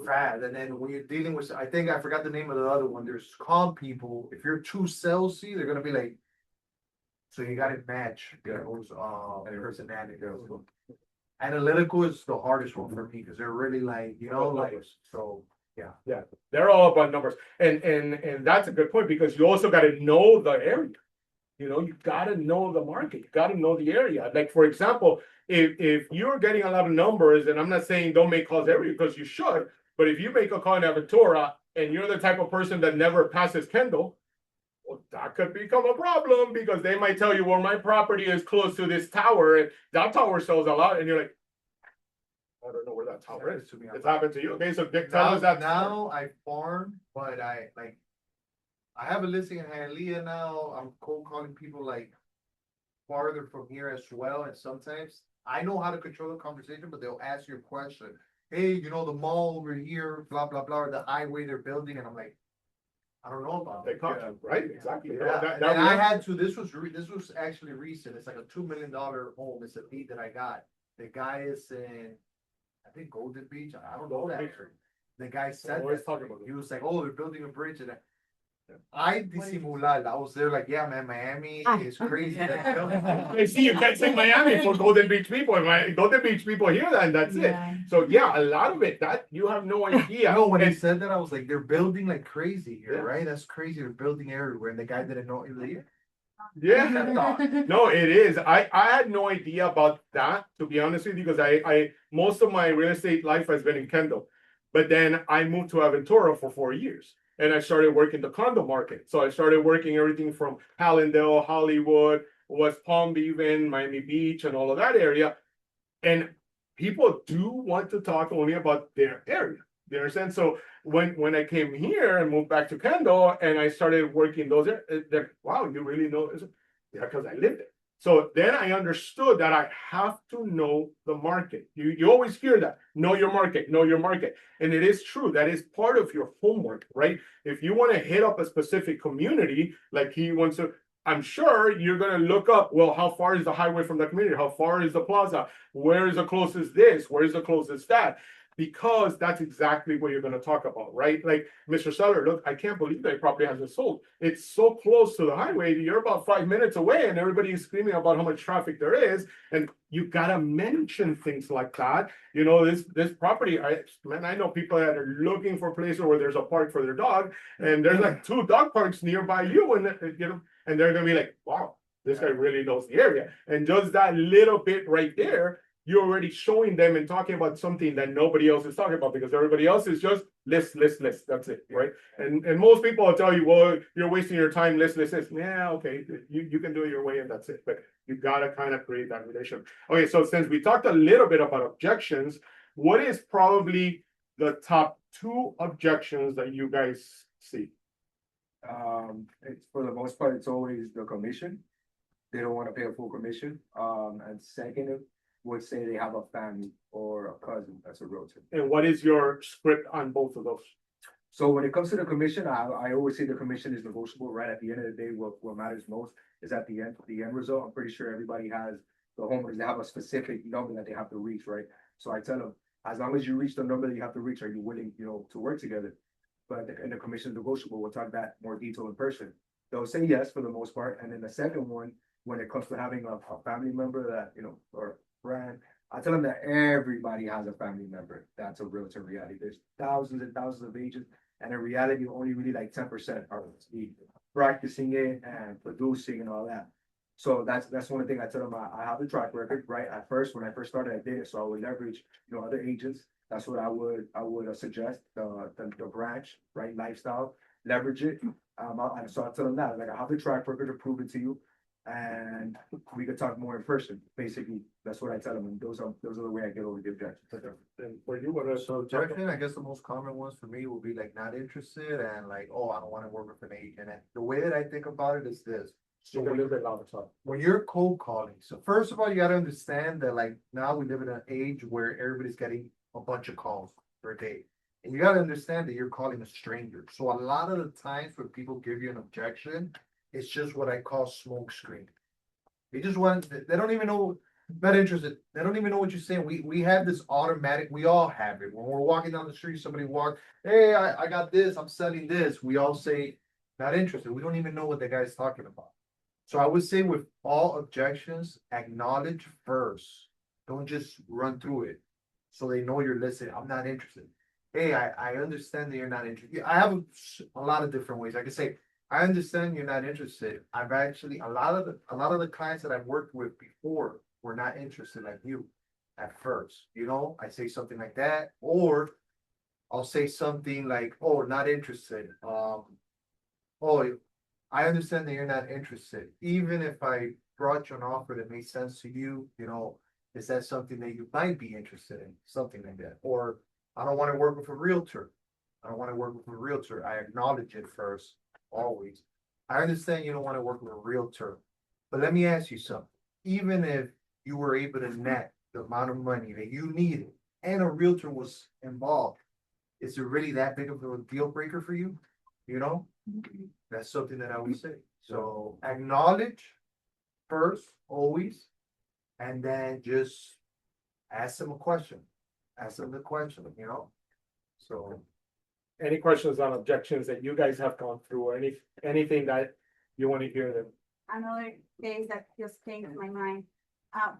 fast. And then when you're dealing with, I think I forgot the name of the other one. There's calm people. If you're too salesy, they're gonna be like. So you got to match those personalities. Analytical is the hardest one for me because they're really like so. Yeah, they're all about numbers, and that's a good point because you also got to know the area. You got to know the market. You got to know the area. Like for example, if you're getting a lot of numbers, and I'm not saying don't make calls every because you should, but if you make a call in Aventura and you're the type of person that never passes Kendall, well, that could become a problem because they might tell you, well, my property is close to this tower, and that tower sells a lot, and you're like, I don't know where that tower is. It's happened to you. Okay, so Dick, tell us that. Now I farm, but I have a listing in Hialeah now. I'm cold calling people like farther from here as well. And sometimes I know how to control the conversation, but they'll ask you a question. Hey, the mall over here, blah, blah, blah, or the highway they're building. And I'm like, I don't know about They it. caught you, right? Exactly. Yeah. And I had to, this was actually recent. It's like a $2 million home. It's a deed that I got. The guy is in, I think Golden Beach. I don't know that. The guy said that. He was like, oh, they're building a bridge. And I disimulal. I was there like, yeah, man, Miami is crazy. I see, you can't say Miami for Golden Beach people. Golden Beach people hear that, and that's it. So yeah, a lot of it that you have no idea. No, when he said that, I was like, they're building like crazy here, right? That's crazy. They're building everywhere, and the guy didn't know. He was like, yeah, no, it is. I had no idea about that, to be honest with you, because I most of my real estate life has been in Kendall, but then I moved to Aventura for 4 years. And I started working the condo market. So I started working everything from Hallandale, Hollywood, West Palm, even Miami Beach, and all of that area. And people do want to talk only about their area. You understand? So when I came here and moved back to Kendall and I started working those areas, wow, you really know this? Yeah, because I lived it. So then I understood that I have to know the market. You always hear that. Know your market, know your market. And it is true. That is part of your homework, right? If you want to hit up a specific community, like he wants to, I'm sure you're going to look up, well, how far is the highway from the community? How far is the plaza? Where is the closest this? Where is the closest that? Because that's exactly what you're going to talk about, right? Like, Mr. Seller, look, I can't believe that property hasn't sold. It's so close to the highway. You're about 5 minutes away and everybody is screaming about how much traffic there is. And you got to mention things like that. This property, I know people that are looking for places where there's a park for their dog and there's like 2 dog parks nearby you. And, and they're gonna be like, wow, this guy really knows the area. And just that little bit right there, you're already showing them and talking about something that nobody else is talking about, because everybody else is just list. That's it, right? And most people will tell you, well, you're wasting your time, list. Yeah, okay, you can do it your way and that's it. But you gotta kind of create that relationship. Okay, so since we talked a little bit about objections, what is probably the top 2 objections that you guys see? It's for the most part, it's always the commission. They don't want to pay a full commission. And second would say they have a family or a cousin that's a realtor. And what is your script on both of those? So when it comes to the commission, I always say the commission is negotiable. Right at the end of the day, what matters most is at the end result. I'm pretty sure everybody has the homeowners, they have a specific number that they have to reach, right? So I tell them, as long as you reach the number that you have to reach, are you willing, to work together? But and the commission is negotiable. We'll talk that more detail in person. They'll say yes for the most part. And then the second one, when it comes to having a family member that, or friend, I tell them that everybody has a family member that's a realtor in reality. There's thousands and thousands of agents, and in reality, only really like 10% are practicing it and producing and all that. So that's one thing I tell them. I have the track record, right? At first, when I first started, I did it, so I would leverage, other agents. That's what I would suggest. The branch, right? Lifestyle, leverage it. So I tell them that, like, I have the track record to prove it to you, and we could talk more in person. Basically, that's what I tell them, and those are the way I get over the objections. And for you, what are So objection, I guess the most common ones for me will be like not interested and like, oh, I don't want to work with an agent. And the way that I think about it is this. So a little bit louder, sorry. when you're cold calling, so first of all, you gotta understand that like now we live in an age where everybody's getting a bunch of calls per day. And you gotta understand that you're calling a stranger. So a lot of the times when people give you an objection, it's just what I call smoke screen. They just want, they don't even know, not interested. They don't even know what you're saying. We have this automatic, we all have it. When we're walking down the street, somebody walks, hey, I got this, I'm selling this. We all say, not interested. We don't even know what the guy's talking about. So I would say with all objections, acknowledge first. Don't just run through it. So they know you're listening. I'm not interested. Hey, I understand that you're not interested. I have a lot of different ways. I can say, I understand you're not interested. I've actually, a lot of the clients that I've worked with before were not interested like you at first. I say something like that, or I'll say something like, oh, not interested. Oh, I understand that you're not interested. Even if I brought you an offer that made sense to you, is that something that you might be interested in? Something like that. Or I don't want to work with a realtor. I don't want to work with a realtor. I acknowledge it first, always. I understand you don't want to work with a realtor, but let me ask you something. Even if you were able to net the amount of money that you needed and a realtor was involved, is it really that big of a deal breaker for you? That's something that I would say. So acknowledge first, always, and then just ask them a question. Ask them the question, So Any questions on objections that you guys have gone through, or anything that you want to hear them? Another case that just came to my mind.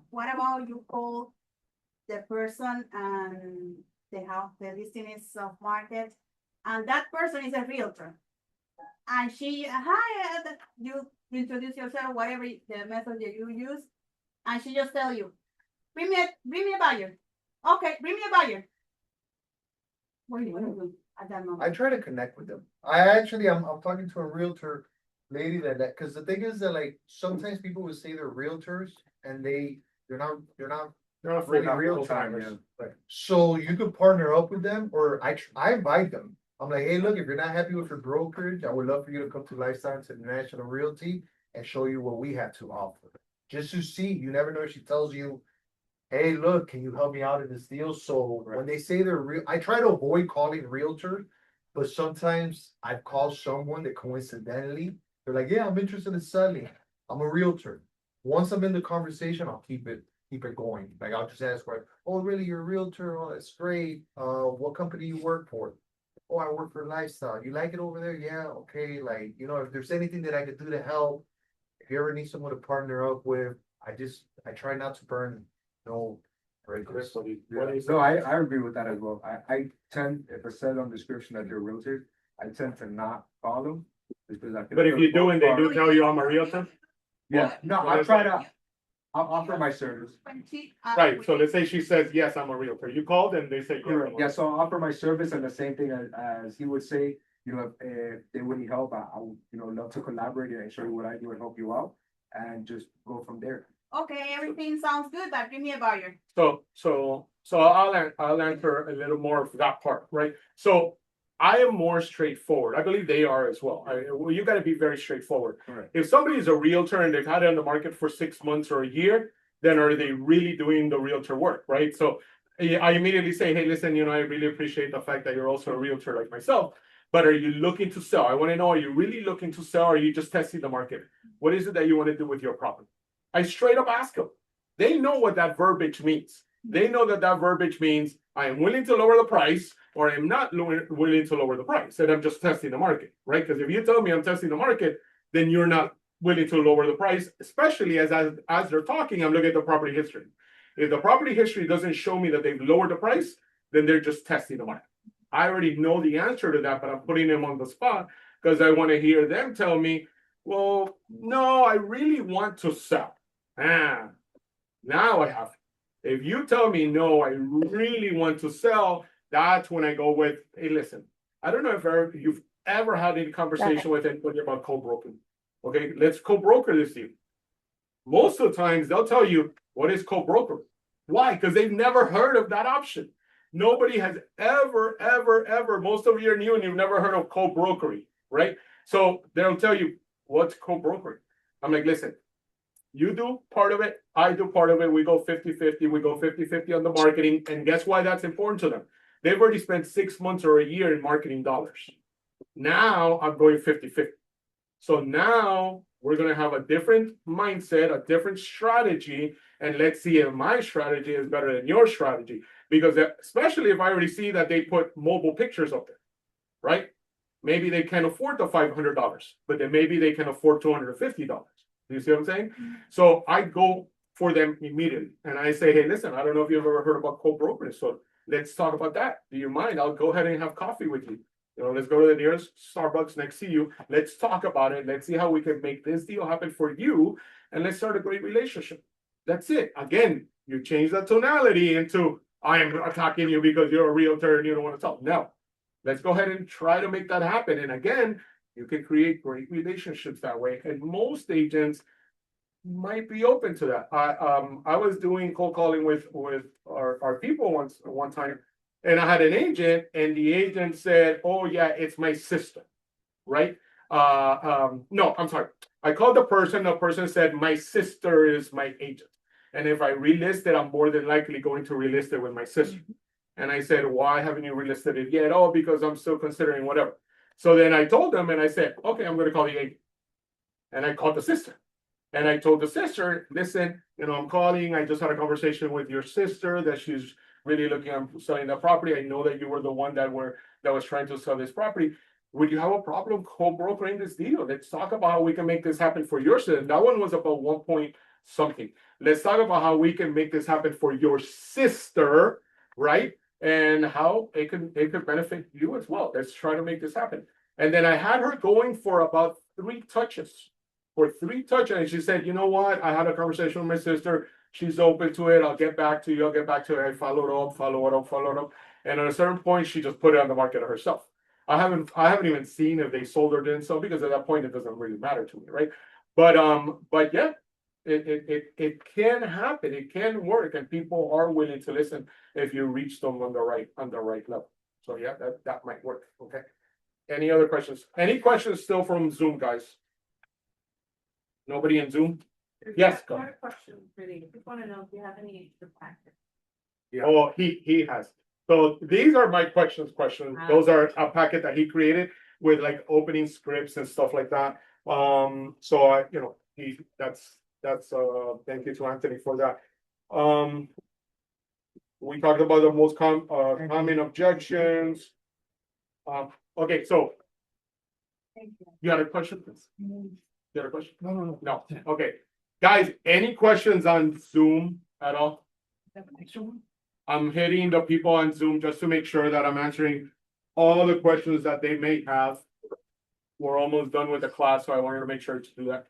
What about you call the person and the listing is off market, and that person is a realtor? And she, hi, you introduce yourself, whatever the method that you use, and she just tell you, bring me a buyer. Okay, bring me a buyer. What do you want to do at that moment? I try to connect with them. I'm talking to a realtor lady because the thing is that like sometimes people would say they're realtors and they're not really realtors. So you could partner up with them, or I invite them. I'm like, hey, look, if you're not happy with your brokerage, I would love for you to come to Lifestyle International Realty and show you what we have to offer. Just to see, you never know if she tells you, hey, look, can you help me out in this deal? So when they say they're real, I try to avoid calling realtors, but sometimes I've called someone that coincidentally, they're like, yeah, I'm interested in selling. I'm a realtor. Once I'm in the conversation, I'll keep it going. Like I'll just ask, like, oh, really, you're a realtor? Oh, that's great. What company you work for? Oh, I work for Lifestyle. You like it over there? Yeah, okay. Like, if there's anything that I could do to help, if you ever need someone to partner up with, I try not to burn no bridges. No, I agree with that as well. I tend, if it says on description that they're realtors, I tend to not call them Because I feel But if like you do both and they do are- tell you I'm a realtor, Yeah, no, What I'll is try it? to, I'll offer my service. right, so let's say she says, yes, I'm a realtor, you called and they say, yes, I'm a Correct, yeah, so I'll offer my service and the same thing as he would say, you know, if they would need help, I would, you know, love to collaborate and show you what I do and help you out. And just go from there. Okay, everything sounds good, but give me a buyer. So I'll answer a little more of that part, right? So I am more straightforward. I believe they are as well. Well, you gotta be very straightforward. Correct. If somebody is a realtor and they've had it on the market for 6 months or a year, then are they really doing the realtor work, right? So I immediately say, hey, listen, you know, I really appreciate the fact that you're also a realtor like myself, but are you looking to sell? I want to know, are you really looking to sell? Or are you just testing the market? What is it that you want to do with your property? I straight up ask them. They know what that verbiage means. They know that that verbiage means I am willing to lower the price or I am not willing to lower the price. And I'm just testing the market, right? Because if you tell me I'm testing the market, then you're not willing to lower the price, especially as they're talking, I'm looking at the property history. If the property history doesn't show me that they've lowered the price, then they're just testing the market. I already know the answer to that, but I'm putting them on the spot because I want to hear them tell me, well, no, I really want to sell. Now I have. If you tell me, no, I really want to sell, that's when I go with, hey, listen, I don't know if you've ever had any conversation with anybody about co-broking. Okay, let's co-broker this deal. Most of the times they'll tell you, what is co-broker? Why? Because they've never heard of that option. Nobody has ever, most of you are new and you've never heard of co-brokering, right? So they'll tell you, what's co-brokering? I'm like, listen, you do part of it, I do part of it, we go 50-50, we go 50-50 on the marketing, and guess why that's important to them? They've already spent 6 months or a year in marketing dollars. Now I'm going 50-50. So now we're going to have a different mindset, a different strategy, and let's see if my strategy is better than your strategy. Because especially if I already see that they put mobile pictures up there, right? Maybe they can't afford the $500, but then maybe they can afford $250. Do you see what I'm saying? So I go for them immediately and I say, hey, listen, I don't know if you've ever heard about co-brokering. So let's talk about that. Do you mind? I'll go ahead and have coffee with you. You know, let's go to the nearest Starbucks next to you. Let's talk about it. Let's see how we can make this deal happen for you. And let's start a great relationship. That's it. Again, you change the tonality into I am attacking you because you're a realtor and you don't want to sell. No, let's go ahead and try to make that happen. And again, you can create great relationships that way. And most agents might be open to that. I was doing cold calling with our people one time, and I had an agent, and the agent said, "Oh yeah, it's my sister," right? No, I'm sorry. I called the person. The person said, "My sister is my agent, and if I relist it, I'm more than likely going to relist it with my sister." And I said, "Why haven't you relisted it yet?" "Oh, because I'm still considering whatever." So then I told them, and I said, "Okay, I'm going to call the agent," and I called the sister. And I told the sister, listen, you know, I'm calling. I just had a conversation with your sister that she's really looking at selling the property. I know that you were the one that was trying to sell this property. Would you have a problem co-brokering this deal? Let's talk about how we can make this happen for your sister. That one was about 1 point something. Let's talk about how we can make this happen for your sister, right? And how it could benefit you as well. Let's try to make this happen. And then I had her going for about 3 touches. And she said, you know what? I had a conversation with my sister. She's open to it. I'll get back to you. I followed up. And at a certain point, she just put it on the market herself. I haven't even seen if they sold or didn't sell, because at that point it doesn't really matter to me, right? But yeah, it can happen. It can work, and people are willing to listen if you reach them on the right level. So yeah, that might work. Okay. Any other questions? Any questions still from Zoom, guys? Nobody in Zoom? Yes, go I have ahead. a question, really. I just want to know if you have any extra packets. Oh, he has. So these are my questions. Those are a packet that he created with like opening scripts and stuff like that. So I, you know, that's thank you to Anthony for that. We talked about the most common objections. Okay, so you had a question, please? You had a question? No. No. Okay, guys, any questions on Zoom at all? I'm hitting the people on Zoom just to make sure that I'm answering all the questions that they may have. we're almost done with the class, so I wanted to make sure to do that.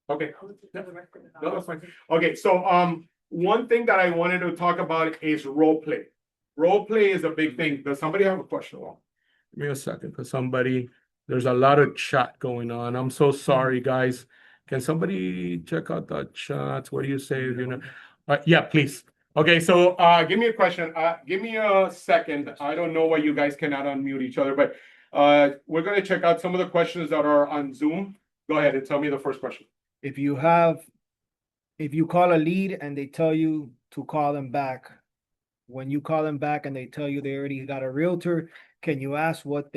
Okay. No, that's fine. Okay, so, one thing that I wanted to talk about is role play. Role play is a big thing. Does somebody have a question? Give me a second, because there's a lot of chat going on. I'm so sorry, guys. Can somebody check out the chats? What do you say? You know, yeah, please. Okay, so give me a question. Give me a second. I don't know why you guys cannot unmute each other, but we're gonna check out some of the questions that are on Zoom. Go ahead and tell me the first question. If you call a lead and they tell you to call them back, when you call them back and they tell you they already got a realtor, can you ask what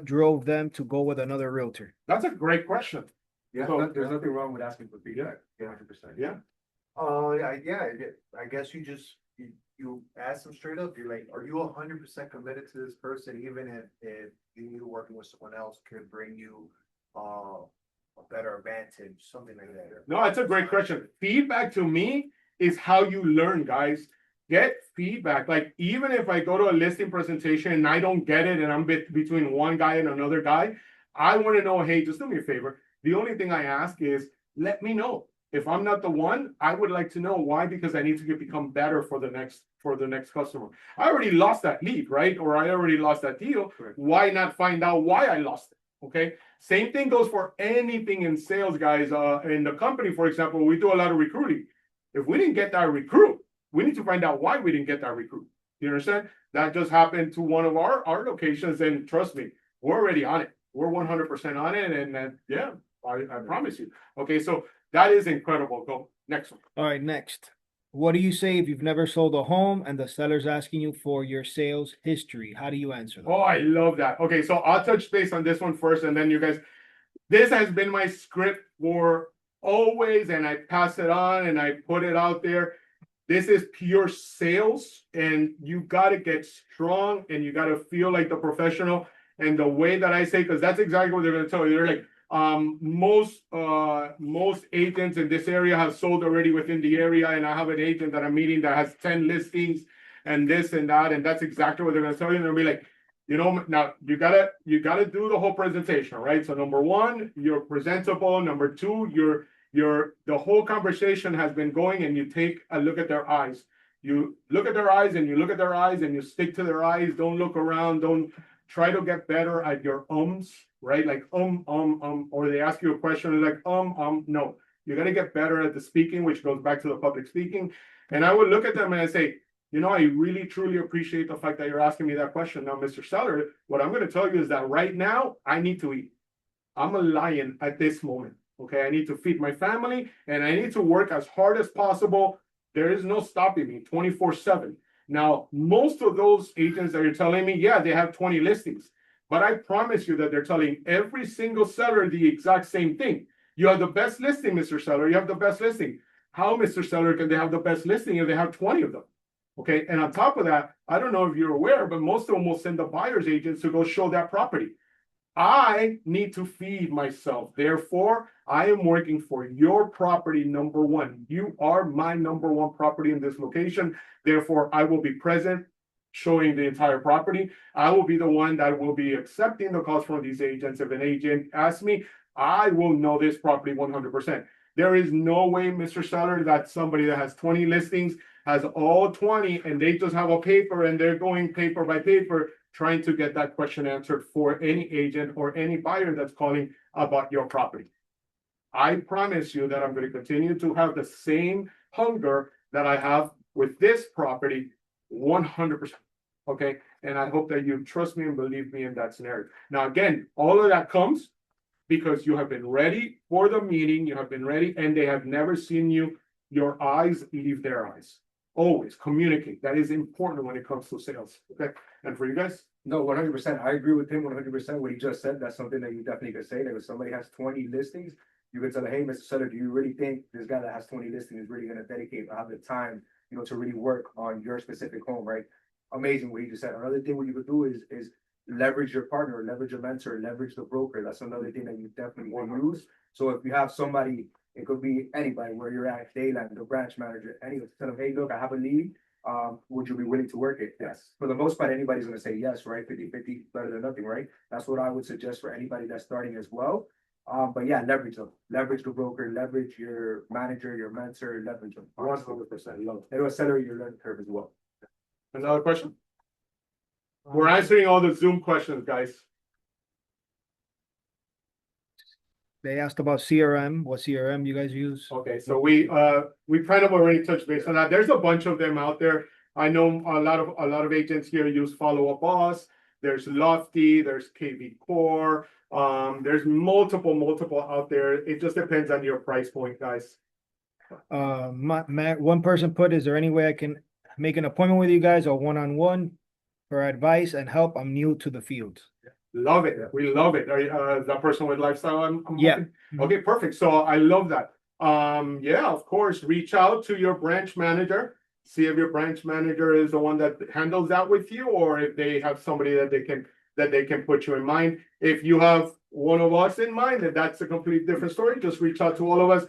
drove them to go with another realtor? That's a great question. Yeah, So- there's nothing wrong with asking for feedback. Yeah. 100%. Yeah. I guess you ask them straight up, you're like, are you 100% committed to this person, even if you working with someone else could bring you a better advantage, something like that. No, it's a great question. Feedback to me is how you learn, guys. Get feedback. Like, even if I go to a listing presentation and I don't get it and I'm between one guy and another guy, I want to know, hey, just do me a favor. The only thing I ask is let me know. If I'm not the one, I would like to know why, because I need to become better for the next customer. I already lost that lead, right? Or I already lost that deal. Correct. Why not find out why I lost it? Okay. Same thing goes for anything in sales, guys. In the company, for example, we do a lot of recruiting. If we didn't get that recruit, we need to find out why we didn't get that recruit. You understand? That just happened to one of our locations, and trust me, we're already on it. We're 100% on it, and yeah, I promise you. Okay, so that is incredible. Go next one. All right, next. What do you say if you've never sold a home and the seller's asking you for your sales history? How do you answer that? Oh, I love that. Okay, so I'll touch base on this one first, and then you guys. This has been my script for always, and I pass it on and I put it out there. This is pure sales, and you got to get strong and you got to feel like the professional. And the way that I say, because that's exactly what they're going to tell you. They're like, most agents in this area have sold already within the area, and I have an agent that I'm meeting that has 10 listings and this and that, and that's exactly what they're going to tell you. And they'll be like, you know, now you gotta do the whole presentation, right? So number one, you're presentable. Number two, the whole conversation has been going, and you take a look at their eyes. You look at their eyes and you look at their eyes and you stick to their eyes. Don't look around. Don't try to get better at your ums, right? Like or they ask you a question like no. You gotta get better at the speaking, which goes back to the public speaking. And I would look at them and I say, you know, I really truly appreciate the fact that you're asking me that question. Now, Mr. Seller, what I'm going to tell you is that right now I need to eat. I'm a lion at this moment. Okay. I need to feed my family and I need to work as hard as possible. There is no stopping me 24/7. Now, most of those agents that you're telling me, yeah, they have 20 listings, but I promise you that they're telling every single seller the exact same thing. You have the best listing, Mr. Seller. You have the best listing. How, Mr. Seller, can they have the best listing if they have 20 of them? Okay, and on top of that, I don't know if you're aware, but most of them will send the buyer's agents to go show that property. I need to feed myself. Therefore, I am working for your property, number one. You are my number one property in this location. Therefore, I will be present, showing the entire property. I will be the one that will be accepting the calls from these agents. If an agent asks me, I will know this property 100%. There is no way, Mr. Seller, that somebody that has 20 listings has all 20 and they just have a paper and they're going paper by paper trying to get that question answered for any agent or any buyer that's calling about your property. I promise you that I'm going to continue to have the same hunger that I have with this property 100%. Okay. And I hope that you trust me and believe me in that scenario. Now, again, all of that comes because you have been ready for the meeting. You have been ready and they have never seen your eyes leave their eyes. Always communicate. That is important when it comes to sales. Okay. And for you guys? No, 100%. I agree with him 100%. What he just said, that's something that you definitely could say. That if somebody has 20 listings, you can tell them, hey, Mr. Sutter, do you really think this guy that has 20 listings is really going to dedicate or have the time, you know, to really work on your specific home, right? Amazing what he just said. Another thing what you could do is leverage your partner, leverage your mentor, leverage the broker. That's another thing that you definitely want to use. So if you have somebody, it could be anybody, where you're at, Dayland, the branch manager, anyone, tell them, hey, look, I have a lead. Would you be willing to work it? Yes. For the most part, anybody's gonna say yes, right? 50-50, better than nothing, right? That's what I would suggest for anybody that's starting as well. But yeah, leverage them. Leverage the broker, leverage your manager, your mentor, leverage them. 100%. Love it. It'll accelerate your learning curve as well. Another question? We're answering all the Zoom questions, guys. They asked about CRM, what CRM you guys use? Okay, so we kind of already touched base on that. There's a bunch of them out there. I know a lot of agents here use Follow Up Boss. There's Lofty, there's KV Core. There's multiple out there. It just depends on your price point, guys. One person put, is there any way I can make an appointment with you guys or one-on-one for advice and help? I'm new to the field. Love it. We love it. That person with lifestyle. I'm Yeah. hoping. Okay, perfect. So I love that. Yeah, of course, reach out to your branch manager. See if your branch manager is the one that handles that with you, or if they have somebody that they can put you in mind. If you have one of us in mind, then that's a completely different story. Just reach out to all of us.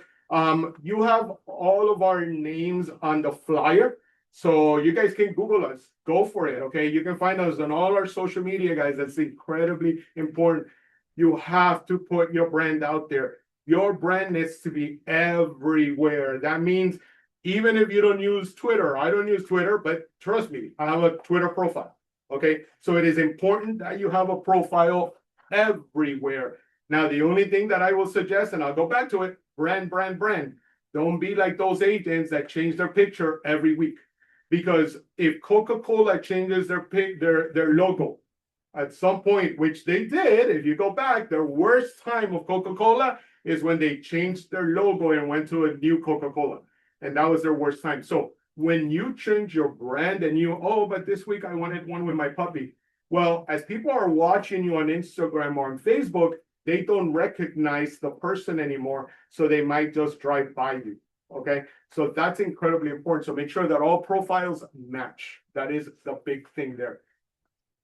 You have all of our names on the flyer. So you guys can Google us, go for it, okay? You can find us on all our social media, guys. That's incredibly important. You have to put your brand out there. Your brand needs to be everywhere. That means even if you don't use Twitter, I don't use Twitter, but trust me, I have a Twitter profile, okay? So it is important that you have a profile everywhere. Now, the only thing that I will suggest, and I'll go back to it, brand. Don't be like those agents that change their picture every week. Because if Coca-Cola changes their logo at some point, which they did, if you go back, their worst time of Coca-Cola is when they changed their logo and went to a new Coca-Cola. And that was their worst time. So when you change your brand and but this week I wanted one with my puppy. Well, as people are watching you on Instagram or on Facebook, they don't recognize the person anymore. So they might just drive by you. Okay, so that's incredibly important. So make sure that all profiles match. That is the big thing there.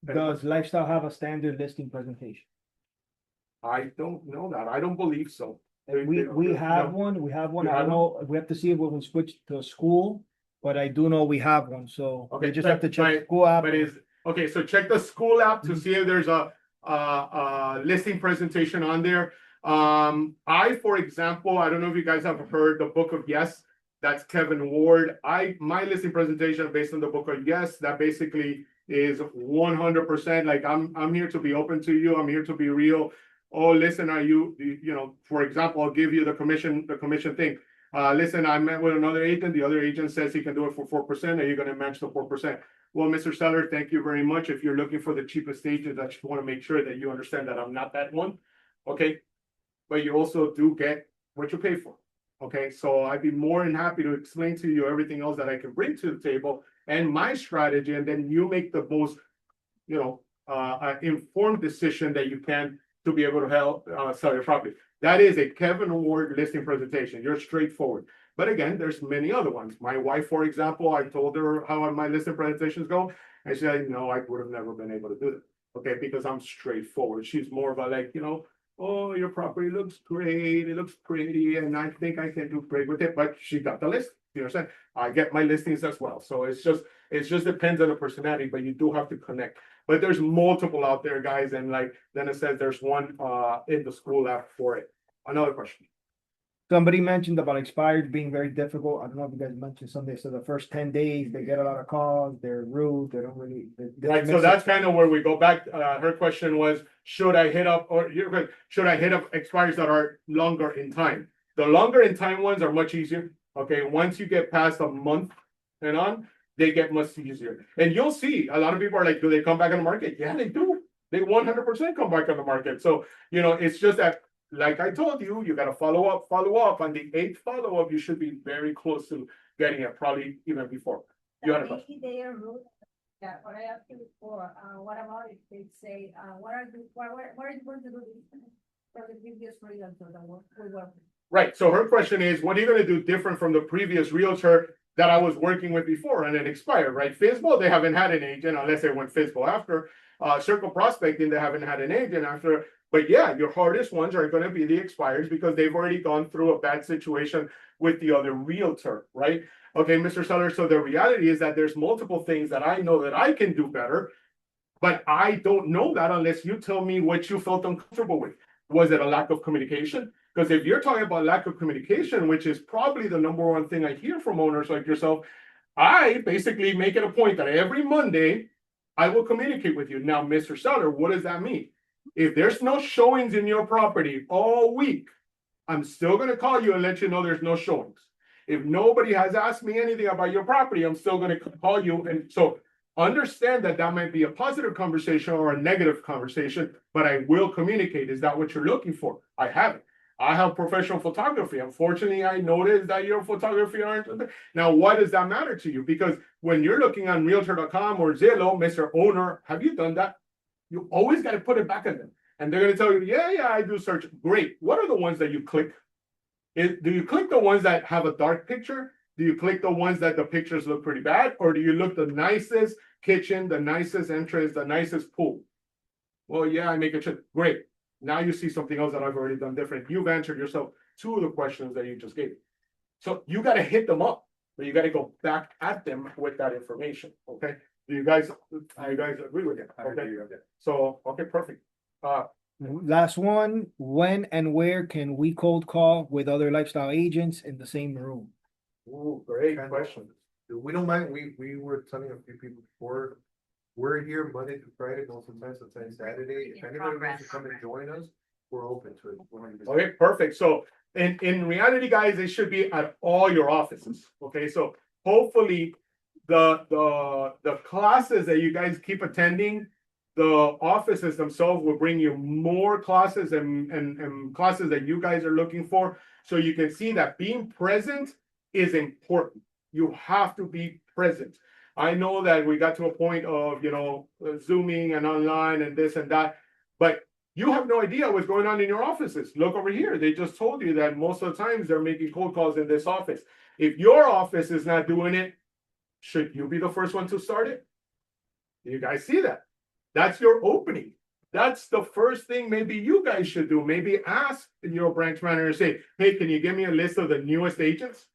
Does Lifestyle have a standard listing presentation? I don't know that. I don't believe so. We have one. We have one. You I have don't know. We have to see if we can switch to school, but I do know we have one. So Okay, we just have to check the school app. But okay, so check the school app to see if there's a listing presentation on there. For example, I don't know if you guys have heard the Book of Yes. That's Kevin Ward. My listing presentation based on the Book of Yes, that basically is 100%. Like I'm here to be open to you. I'm here to be real. Oh, listen, for example, I'll give you the commission thing. Listen, I met with another agent. The other agent says he can do it for 4%. Are you going to match the 4%? Well, Mr. Seller, thank you very much. If you're looking for the cheapest agent, I just want to make sure that you understand that I'm not that one. Okay. But you also do get what you pay for. Okay, so I'd be more than happy to explain to you everything else that I can bring to the table and my strategy, and then you make the most, informed decision that you can to be able to help sell your property. That is a Kevin Ward listing presentation. You're straightforward. But again, there's many other ones. My wife, for example, I told her how my listing presentations go, and she said, no, I would have never been able to do that. Okay, because I'm straightforward. She's more of a oh, your property looks great, it looks pretty, and I think I can do great with it, but she got the list. You understand? I get my listings as well. So it just depends on the personality, but you do have to connect. But there's multiple out there, guys, and then it says there's one in the school app for it. Another question. Somebody mentioned about expired being very difficult. I don't know if you guys mentioned something. So the first 10 days, they get a lot of calls, they're rude, they don't really. Right, so that's kind of where we go back. Her question was, should I hit up expires that are longer in time? The longer in time ones are much easier. Okay, once you get past a month and on, they get much easier. And you'll see a lot of people are like, do they come back on the market? Yeah, they do. They 100% come back on the market. So, it's just that, like I told you, you got to follow up. On the 8th follow-up, you should be very close to getting it, probably even before. You had a question. Maybe they are rude. Yeah, what I asked you before, what about if they say, what are you going to do for the previous realtor that we work with? Right, so her question is, what are you going to do different from the previous realtor that I was working with before and it expired, right? FISBO, they haven't had an agent unless they went FISBO after. Circle Prospecting, they haven't had an agent after. But yeah, your hardest ones are going to be the expires because they've already gone through a bad situation with the other realtor, right? okay, Mr. Seller, so the reality is that there's multiple things that I know that I can do better. But I don't know that unless you tell me what you felt uncomfortable with. Was it a lack of communication? Because if you're talking about lack of communication, which is probably the number one thing I hear from owners like yourself, I basically make it a point that every Monday I will communicate with you. Now, Mr. Seller, what does that mean? If there's no showings in your property all week, I'm still going to call you and let you know there's no showings. If nobody has asked me anything about your property, I'm still going to call you. And so understand that that might be a positive conversation or a negative conversation, but I will communicate. Is that what you're looking for? I have it. I have professional photography. Unfortunately, I noticed that your photography aren't. Now, why does that matter to you? Because when you're looking on Realtor.com or Zillow, Mr. Owner, have you done that? You always got to put it back on them. And they're going to tell you, yeah, I do search. Great. What are the ones that you click? Do you click the ones that have a dark picture? Do you click the ones that the pictures look pretty bad? Or do you look the nicest kitchen, the nicest entrance, the nicest pool? Well, yeah, I make a check. Great. Now you see something else that I've already done different. You've answered yourself two of the questions that you just gave. So you got to hit them up, but you got to go back at them with that information. Okay. Do you guys agree with that? I agree with that. So, okay, perfect. Last one, when and where can we cold call with other lifestyle agents in the same room? Ooh, great question. We don't mind, we were telling a few people before, we're here Monday to Friday, no sometimes Saturday. If anybody wants to come and join us, we're open to it. 100%. Okay, perfect. So in reality, guys, it should be at all your offices. Okay, so hopefully the classes that you guys keep attending, the offices themselves will bring you more classes and classes that you guys are looking for. So you can see that being present is important. You have to be present. I know that we got to a point of, Zooming and online and this and that, but you have no idea what's going on in your offices. Look over here. They just told you that most of the times they're making cold calls in this office. If your office is not doing it, should you be the first one to start it? You guys see that? That's your opening. That's the first thing maybe you guys should do. Maybe ask your branch manager, say, hey, can you give me a list of the newest agents?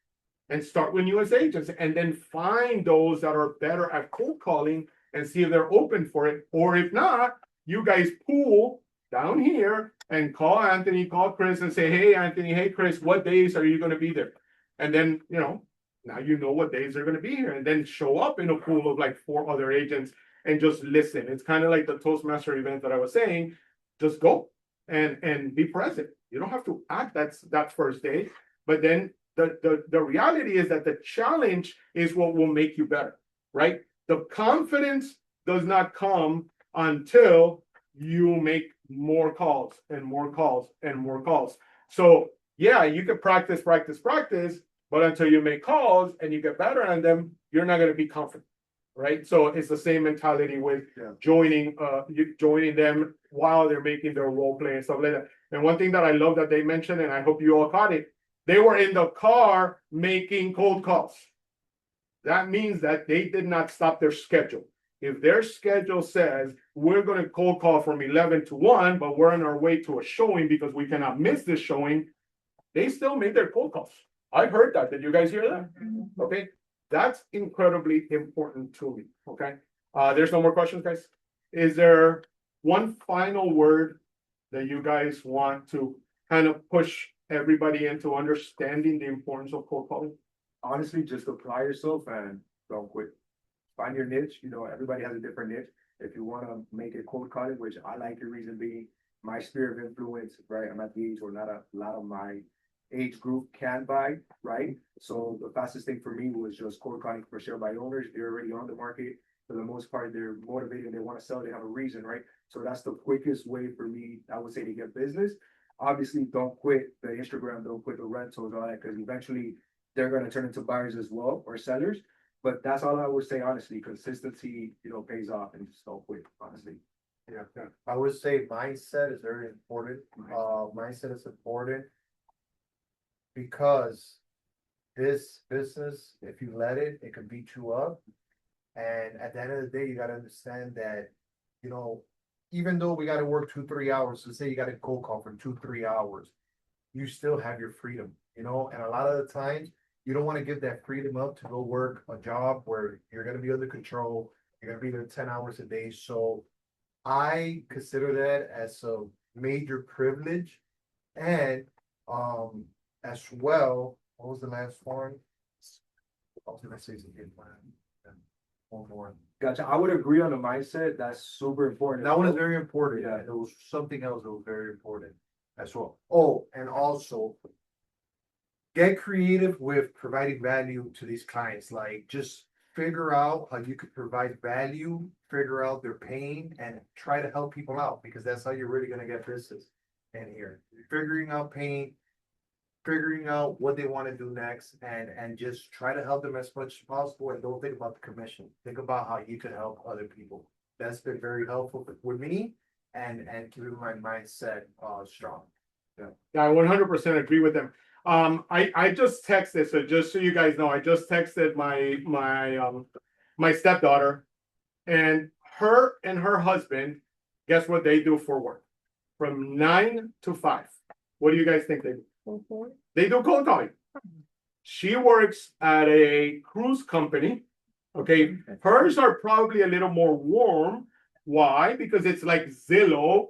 And start with newest agents and then find those that are better at cold calling and see if they're open for it. Or if not, you guys pool down here and call Anthony, call Chris and say, hey, Anthony, hey, Chris, what days are you going to be there? And then, now you know what days they're going to be here, and then show up in a pool of like 4 other agents and just listen. It's kind of like the Toastmaster event that I was saying. Just go and be present. You don't have to act that first day, but then the reality is that the challenge is what will make you better, right? The confidence does not come until you make more calls and more calls and more calls. So yeah, you can practice, but until you make calls and you get better on them, you're not going to be confident, right? So it's the same mentality with joining them while they're making their role play and stuff like that. And one thing that I love that they mentioned, and I hope you all caught it, they were in the car making cold calls. That means that they did not stop their schedule. If their schedule says we're going to cold call from 11 to 1, but we're on our way to a showing because we cannot miss this showing, they still made their cold calls. I heard that. Did you guys hear that? Okay. That's incredibly important to me. Okay. There's no more questions, guys. Is there one final word that you guys want to kind of push everybody into understanding the importance of cold calling? Honestly, just apply yourself and don't quit. Find your niche. Everybody has a different niche. If you want to make it cold calling, which I like, the reason being my sphere of influence, right? I'm at the age where not a lot of my age group can buy, right? So the fastest thing for me was just cold calling for sure by owners. They're already on the market. For the most part, they're motivated. They want to sell. They have a reason, right? So that's the quickest way for me, I would say, to get business. Obviously, don't quit the Instagram, don't quit the rentals, all that, because eventually they're going to turn into buyers as well or sellers. But that's all I would say, honestly. Consistency, pays off, and just don't quit, honestly. Yeah, I would say mindset is very important. Mindset is important because this business, if you let it, it can beat you up. And at the end of the day, you got to understand that, even though we got to work 2-3 hours, let's say you got a cold call for 2-3 hours, you still have your freedom, and a lot of the times You don't want to give that freedom up to go work a job where you're gonna be under control, you're gonna be there 10 hours a day, so. I consider that as a major privilege and, as well, what was the last one? I was gonna say something. One more. Gotcha. I would agree on the mindset. That's super important. That one is very important. Yeah. There was something else that was very important as well. Oh, and also. Get creative with providing value to these clients, like just figure out how you could provide value, figure out their pain and try to help people out because that's how you're really gonna get business in here. Figuring out pain, figuring out what they want to do next and just try to help them as much as possible and don't think about the commission. Think about how you could help other people. That's been very helpful with me and keeping my mindset strong. I 100% agree with them. I just texted, so just so you guys know, I just texted my stepdaughter and her husband, guess what they do for work? From 9 to 5. What do you guys think they do? They do cold calling. She works at a cruise company. Okay, hers are probably a little more warm. Why? Because it's like Zillow.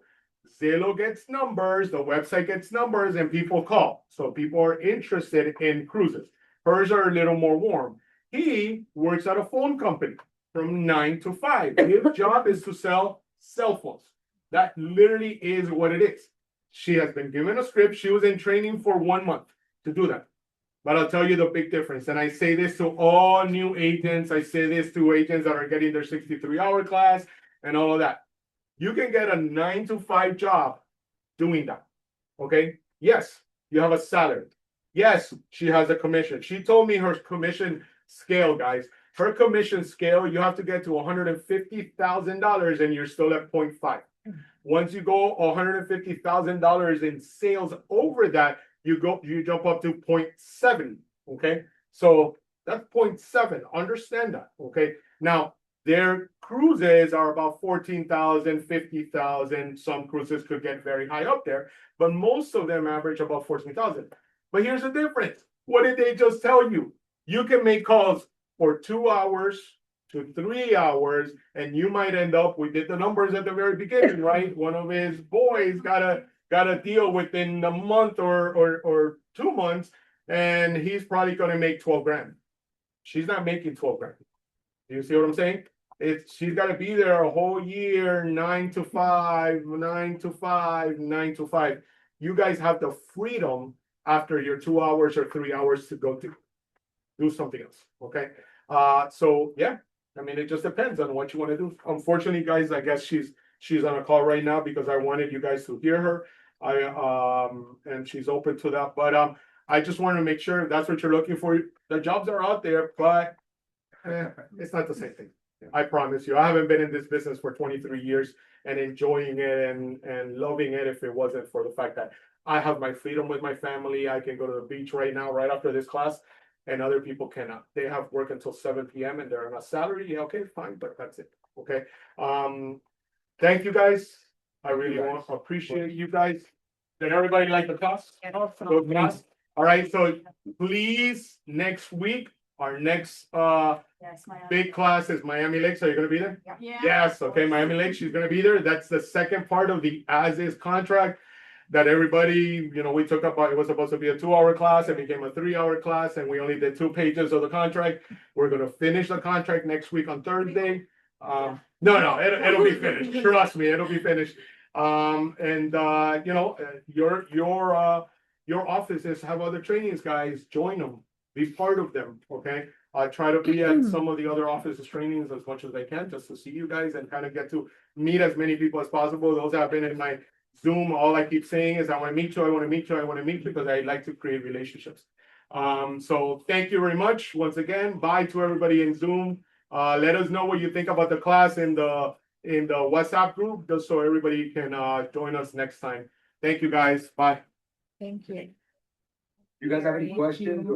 Zillow gets numbers, the website gets numbers, and people call. So people are interested in cruises. Hers are a little more warm. He works at a phone company from 9 to 5. His job is to sell cell phones. That literally is what it is. She has been given a script. She was in training for 1 month to do that. But I'll tell you the big difference. And I say this to all new agents. I say this to agents that are getting their 63-hour class and all of that. You can get a 9 to 5 job doing that. Okay. Yes, you have a salary. Yes, she has a commission. She told me her commission scale, guys. Her commission scale, you have to get to $150,000 and you're still at 0.5. Once you go $150,000 in sales over that, you jump up to 0.7. Okay. So that's 0.7. Understand that. Okay. Now, their cruises are about 14,000, 50,000. Some cruises could get very high up there, but most of them average about 14,000. But here's the difference. What did they just tell you? You can make calls for 2 hours to 3 hours, and you might end up, we did the numbers at the very beginning, right? One of his boys got a deal within a month or 2 months, and he's probably going to make 12 grand. She's not making 12 grand. Do you see what I'm saying? She's got to be there a whole year, 9 to 5, 9 to 5, 9 to 5. You guys have the freedom after your 2 hours or 3 hours to go to do something else. Okay. So yeah, I mean, it just depends on what you want to do. Unfortunately, guys, I guess she's on a call right now because I wanted you guys to hear her. And she's open to that. But I just want to make sure if that's what you're looking for. The jobs are out there, but it's not the same thing. I promise you. I haven't been in this business for 23 years and enjoying it and loving it if it wasn't for the fact that I have my freedom with my family. I can go to the beach right now, right after this class, and other people cannot. They have work until 7 p.m. and they're on a salary. Yeah, okay, fine, but that's it. Okay. Thank you guys. I really appreciate you guys. Did everybody like the class? Good class. All right, so please next week, our next Yes, my. big class is Miami Lakes. Are you gonna be there? Yeah. Yes, okay, Miami Lakes, she's gonna be there. That's the second part of the as-is contract that everybody, we took up, it was supposed to be a 2-hour class, it became a 3-hour class, and we only did 2 pages of the contract. We're gonna finish the contract next week on Thursday. No, it'll be finished. Trust me, it'll be finished. Your offices have other trainings, guys. Join them, be part of them, okay? Try to be at some of the other offices trainings as much as I can, just to see you guys and kind of get to meet as many people as possible. Those that have been in my Zoom, all I keep saying is I want to meet you, I want to meet you, I want to meet you, because I like to create relationships. So thank you very much once again. Bye to everybody in Zoom. Let us know what you think about the class in the WhatsApp group, just so everybody can join us next time. Thank you guys. Bye. Thank you. You guys have any questions?